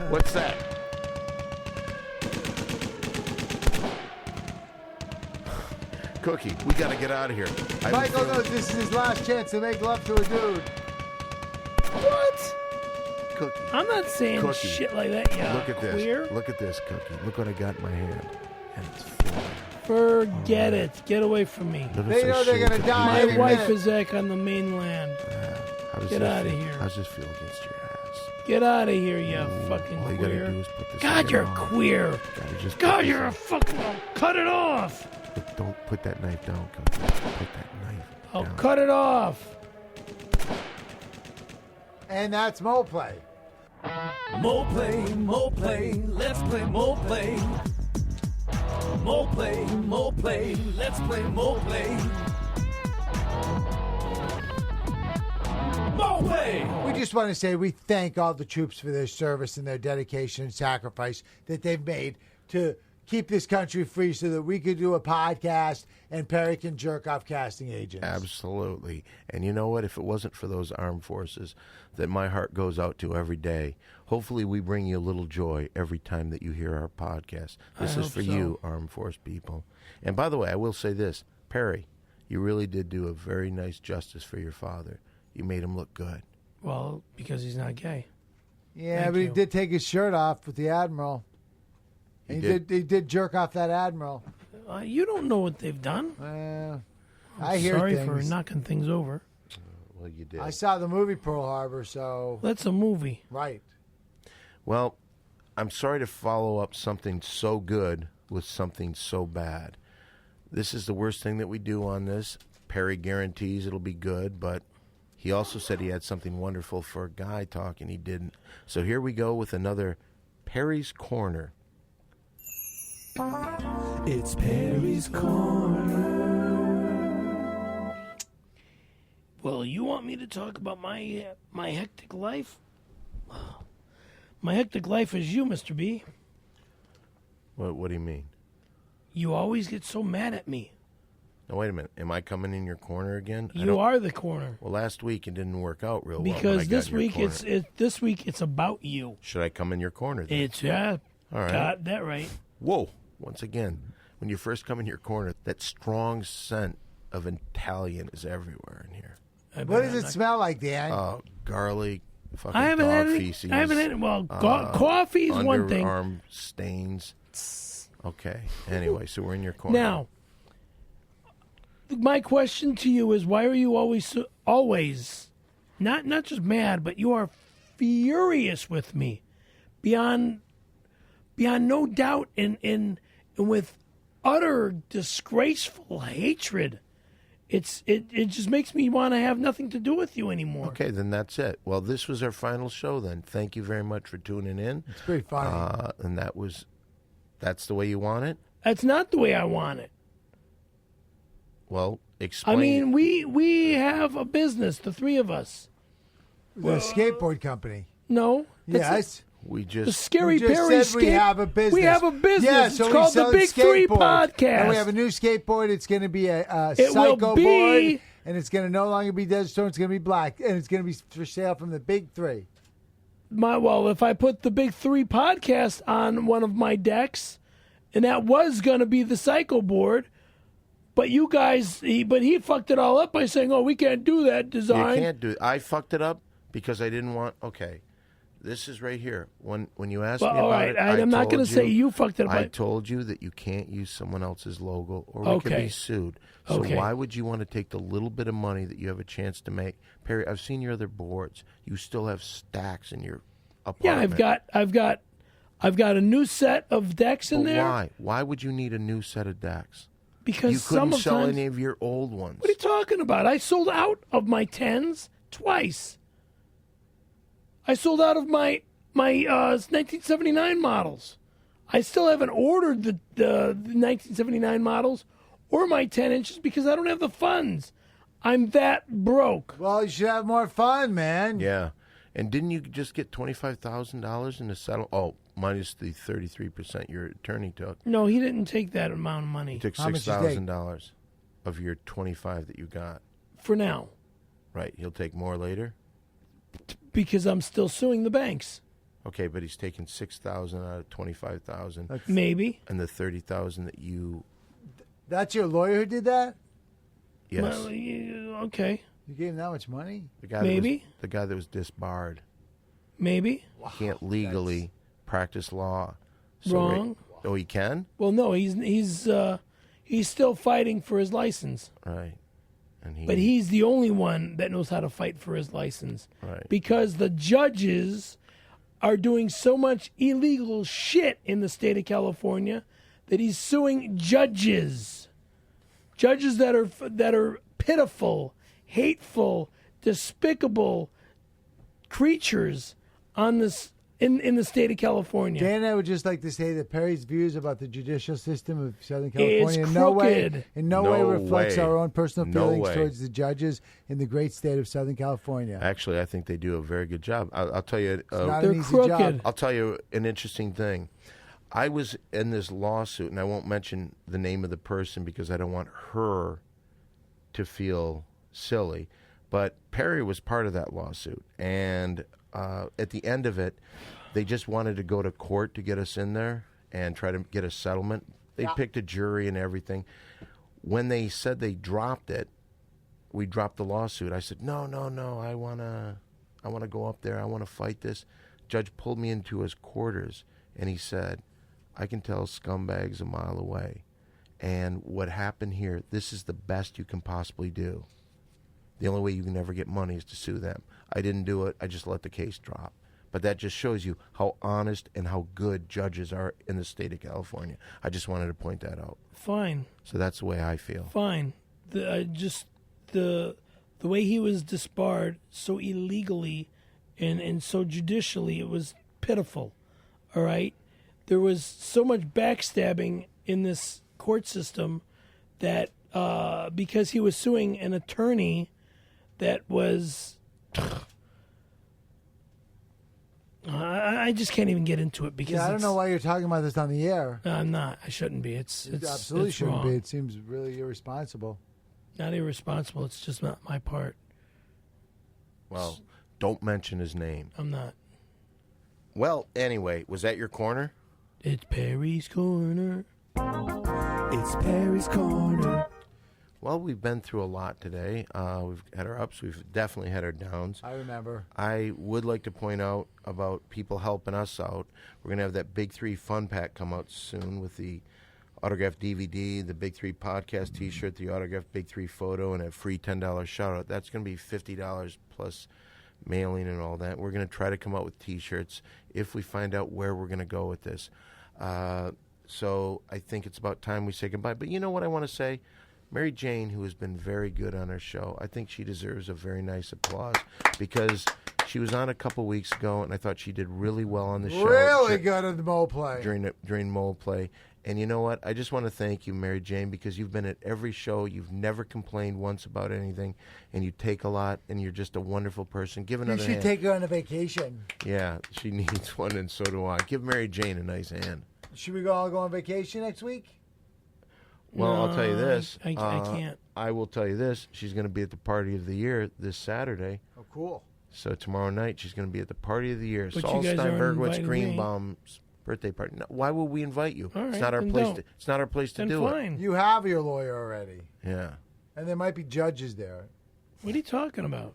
What's that? Cookie, we got to get out of here. Michael knows this is his last chance to make love to a dude. What? Cookie. I'm not saying Cookie. shit like that, yeah. Look at this. Queer? Look at this, Cookie. Look what I got in my hand. And it's full. Forget it. Get away from me. They know they're going to die My any wife minute. is back on the mainland. How does Get that out of feel? here. How's this feel against your ass? Get out of here, you fucking All you got to queer. do is put this God, in you're your mouth. queer. Gotta just God, put you're a this fucking... Cut it off. in. Don't put that knife down, Cookie. Put that knife I'll down. cut it off. And that's Mo Play. More play, let's play more play. More play, let's play more play. More play! We just want to say we thank all the troops for their service and their dedication and sacrifice that they've made to keep this country free so that we could do a podcast and Perry can jerk off casting agents. Absolutely. And you know what? If it wasn't for those armed forces that my heart goes out to every day, hopefully we bring you a little joy every time that you hear our podcast. This I is hope for so. you, armed force people. And by the way, I will say this. Perry, you really did do a very nice justice for your father. You made him look good. Well, because he's not gay. Yeah, Thank but he you. did take his shirt off with the Admiral. He He did jerk off that Admiral. You don't know what they've done. I hear Sorry things. for knocking things over. Well, you did. I saw the movie Pearl Harbor, so... That's a movie. Right. Well, I'm sorry to follow up something so good with something so bad. This is the worst thing that we do on this. Perry guarantees it'll be good, but he also said he had something wonderful for a guy talk, and he didn't. So here we go with another Perry's Corner. It's Perry's Corner. Well, you want me to talk about my hectic life? My hectic life is you, Mr. B. What do you mean? You always get so mad at me. Now, wait a minute. Am I coming in your corner again? I You don't- are the corner. Well, last week it didn't work out real well. when I Because got this in your week corner. this week it's about you. Should I come in your corner then? It's yeah. All right. Got that right. Whoa. Once again, when you first come in your corner, that strong scent of Italian is everywhere in here. What does it smell like, Dan? Garlic, fucking I haven't dog had any. feces. I haven't had. Well, coffee is one thing. Underarm stains. Okay. Anyway, so we're in your corner. Now, my question to you is: why are you always, not just mad, but you are furious with me, beyond no doubt, and with utter disgraceful hatred. It just makes me want to have nothing to do with you anymore. Okay, then that's it. Well, this was our final show then. Thank you very much for tuning in. It's pretty funny. And that's the way you want it? That's not the way I want it. Well, explain. I mean, we have a business, the three of us. The skateboard company. No. Yes. We The just Scary We just Perry said we have a business. We have a business. Yeah, It's so we called the sell Big Three skateboards. Podcast. And we have a new skateboard. It's going to be a It will psycho be- board. And it's going to no longer be Desert Storm. It's going to be black. And it's going to be for sale from the Big Three. If I put the Big Three Podcast on one of my decks, and that was going to be the Psycho board, But you guys, he fucked it all up by saying, "Oh, we can't do that design." You can't do it. I fucked it up because I didn't want. Okay, this is right here. When you asked me about it, I'm not going to say you fucked it up. I told you that you can't use someone else's logo, or we could be sued. So why would you want to take the little bit of money that you have a chance to make, Perry? I've seen your other boards. You still have stacks in your apartment. Yeah, I've got a new set of decks in there. Why? Why would you need a new set of decks? Because you couldn't sell any of your old ones. What are you talking about? I sold out of my 10s twice. I sold out of my 1979 models. I still haven't ordered the 1979 models or my 10 inches because I don't have the funds. I'm that broke. Well, you should have more fun, man. Yeah. And didn't you just get $25,000 in the settlement? Oh, minus the 33% your attorney took. No, he didn't take that amount of money. He took $6,000 of your $25,000 that you got. For now. Right. He'll take more later? Because I'm still suing the banks. Okay, but he's taking $6,000 out of $25,000. Maybe. And the $30,000 that you... That's your lawyer who did that? Yes. Well, okay. You gave him that much money? Maybe. The guy that was disbarred. Maybe. Wow, can't legally practice law. So wrong. Oh, he can? Well, no, he's still fighting for his license. Right. But he's the only one that knows how to fight for his license. Right. Because the judges are doing so much illegal shit in the state of California that he's suing judges. Judges that are pitiful, hateful, despicable creatures on this in the state of California. Dan and I would just like to say that Perry's views about the judicial system of Southern California is in no way reflects our own personal feelings towards the judges in the great state of Southern California. Actually, I think they do a very good job. I'll tell you. They're crooked. Job. I'll tell you an interesting thing. I was in this lawsuit, and I won't mention the name of the person because I don't want her to feel silly. But Perry was part of that lawsuit, and at the end of it, they just wanted to go to court to get us in there and try to get a settlement. They picked a jury and everything. When they said they dropped it, we dropped the lawsuit. I said, no, I wanna go up there. I want to fight this. Judge pulled me into his quarters, and he said, I can tell scumbags a mile away. And what happened here, this is the best you can possibly do. The only way you can ever get money is to sue them. I didn't do it. I just let the case drop. But that just shows you how honest and how good judges are in the state of California. I just wanted to point that out. Fine. So that's the way I feel. Fine. The way he was disbarred so illegally and so judicially, it was pitiful. All right? There was so much backstabbing in this court system that because he was suing an attorney that was... I just can't even get into it because I don't know why you're talking about this on the air. I'm not. I shouldn't be. It's absolutely it's shouldn't wrong. be. It seems really irresponsible. Not irresponsible. It's just not my part. Well, don't mention his name. I'm not. Well, anyway, was that your corner? It's Perry's Corner. It's Perry's Corner. Well, we've been through a lot today. We've had our ups. We've definitely had our downs. I remember. I would like to point out about people helping us out. We're going to have that Big 3 Fun Pack come out soon with the autographed DVD, the Big 3 podcast T-shirt, the autographed Big 3 photo, and a free $10 shout-out. That's going to be $50 plus mailing and all that. We're going to try to come out with T-shirts if we find out where we're going to go with this. So I think it's about time we say goodbye. But you know what I want to say? Mary Jane, who has been very good on our show, I think she deserves a very nice applause because she was on a couple weeks ago, and I thought she did really well on the show. Really good at the Mole Play. During Mole Play. And you know what? I just want to thank you, Mary Jane, because you've been at every show. You've never complained once about anything, and you take a lot, and you're just a wonderful person. Give another hand. You should take her on a vacation. Yeah, she needs one, and so do I. Give Mary Jane a nice hand. Should we all go on vacation next week? Well, I'll tell you this. I can't. I will tell you this. She's going to be at the party of the year this Saturday. Oh, cool. So tomorrow night she's going to be at the party of the year. But Sol you guys aren't Steinbergowitzgreenbaum's birthday party. No, why would we invite you? All right, it's not our then place. don't. It's not our place to Then do fine. You have your lawyer already, it. Yeah. and there might be judges there. What are you talking about?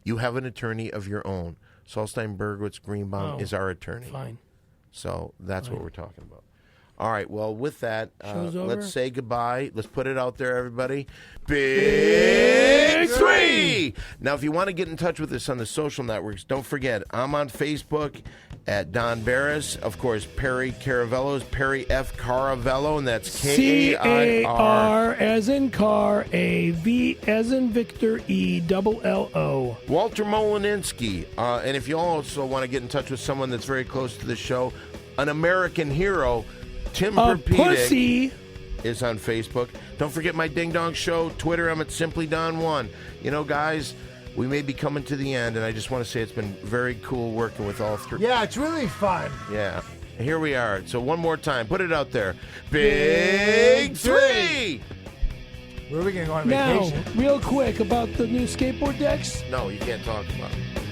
You have an attorney of your own. Sol Steinbergowitzgreenbaum Oh, is our attorney. Fine. So that's what we're talking about. All right. Well, with that, Show's over. let's say goodbye. Let's put it out there, everybody. Big Three! Now, if you want to get in touch with us on the social networks, don't forget, I'm on Facebook at Don Barris. Of course, Perry Caravello is Perry F. Caravello, and that's Kair. C-A-R as in car, A-V as in Victor, E-double-L-O. Walter Molinski. And if you also want to get in touch with someone that's very close to the show, an American hero, Tim A Perpedic pussy. is on Facebook. Don't forget my Ding Dong Show. Twitter, I'm at SimplyDon1. You know, guys, we may be coming to the end, and I just want to say it's been very cool working with all three. Yeah, it's really fun. Yeah. Here we are. So one more time. Put it out there. Big Three! Where are we going to go on Now, vacation? real quick about the new skateboard decks. No, you can't talk about it.